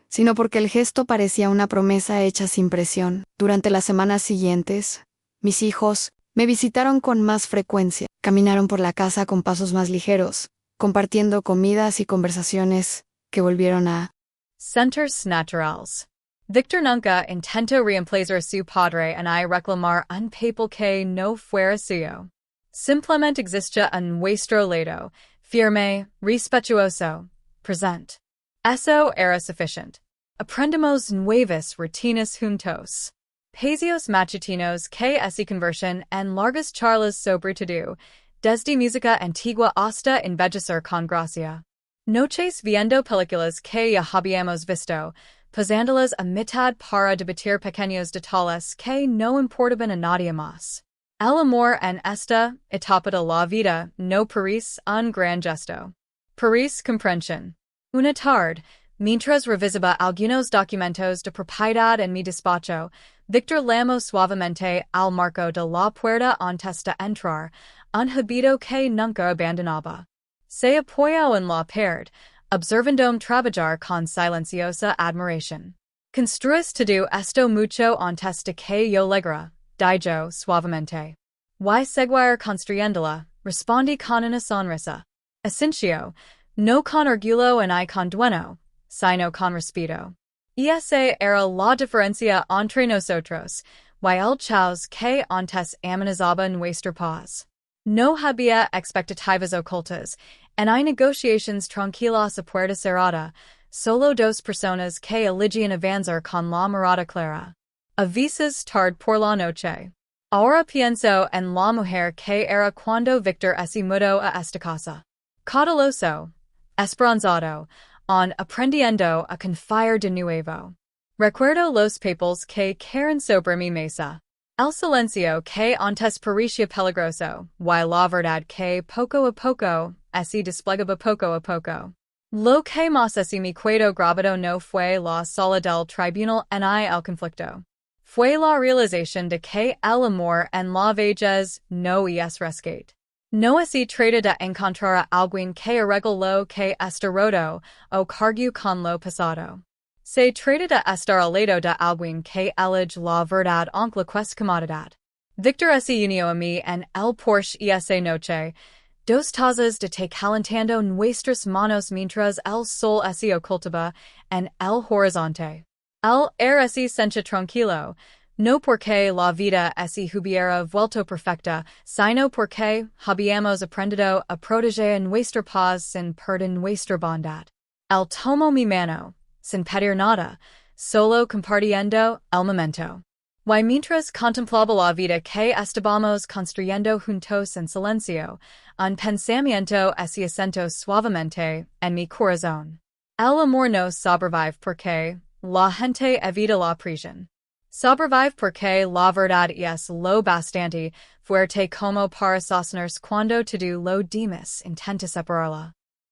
sino porque el gesto parecía una promesa hecha sin presión. Durante las semanas siguientes, mis hijos me visitaron con más frecuencia. Caminaron por la casa con pasos más ligeros, compartiendo comidas y conversaciones que volvieron a Centers naturals. Victor nunca intento reemplazar su padre and I reclamar un papel que no fuera suyo. Simplemente existe un nuestro lado, firme, respetuoso, present. Eso era suficient. Aprendemos nuevas rutinas juntos. Paseos matutinos que esa conversión en largas charlas sobre todo, desde música antigua hasta envejecer con gracia. Noches viendo películas que ya habíamos visto, pasándolas a mitad para debatir pequeños detalles que no importaban a nadie más. El amor en esta etapa de la vida no parece un gran gesto. Parece comprensión. Una tarde, mientras revisaba algunos documentos de propiedad en mi despacho, Victor llamó suavemente al marco de la puerta antes de entrar, un hábito que nunca abandonaba. Se apoyó en la pared, observandome trabajar con silenciosa admiración. Construís todo esto mucho antes de que yo llegara, dijo suavemente. Y seguir construyéndola, respondí con una sonrisa. Asincio, no con orgullo y con dueno, sino con respeto. Esa era la diferencia entre nosotros, y el chaos que antes amenazaba nuestra paz. No había expectativas ocultas, en hay negociations tranquilas a puerta cerrada, solo dos personas que eligian avanzar con la mirada clara. A veces tarde por la noche. Ahora pienso en la mujer que era cuando Victor se mudó a esta casa. Cauteloso, esperanzado, aprendiendo a confiar de nuevo. Recuerdo los papeles que caen sobre mi mesa. El silencio que antes parecía peligroso, y la verdad que poco a poco se desplegaba poco a poco. Lo que más me quedó grabado no fue la sala del tribunal ni el conflicto. Fue la realización de que el amor en la vejez no es rescate. No se trata de encontrar a alguien que arregle lo que está roto o cargue con lo pasado. Se trata de estar al lado de alguien que elige la verdad aunque la quest comodidad. Victor se unió a mí en el Porsche esa noche, dos tazas de té calentando nuestras manos mientras el sol se ocultaba en el horizonte. El air se sentía tranquilo, no porque la vida se hubiera vuelto perfecta, sino porque habíamos aprendido a proteger nuestra paz sin perder nuestra bondad. Él tomó mi mano, sin pedir nada, solo compartiendo el momento. Y mientras contemplaba la vida que estábamos construyendo juntos en silencio, un pensamiento se asentó suavemente en mi corazón. El amor no sobrevive porque la gente evita la prisión. Sobrevive porque la verdad es lo bastante fuerte como para sostenerse cuando todo lo demás intenta separarla.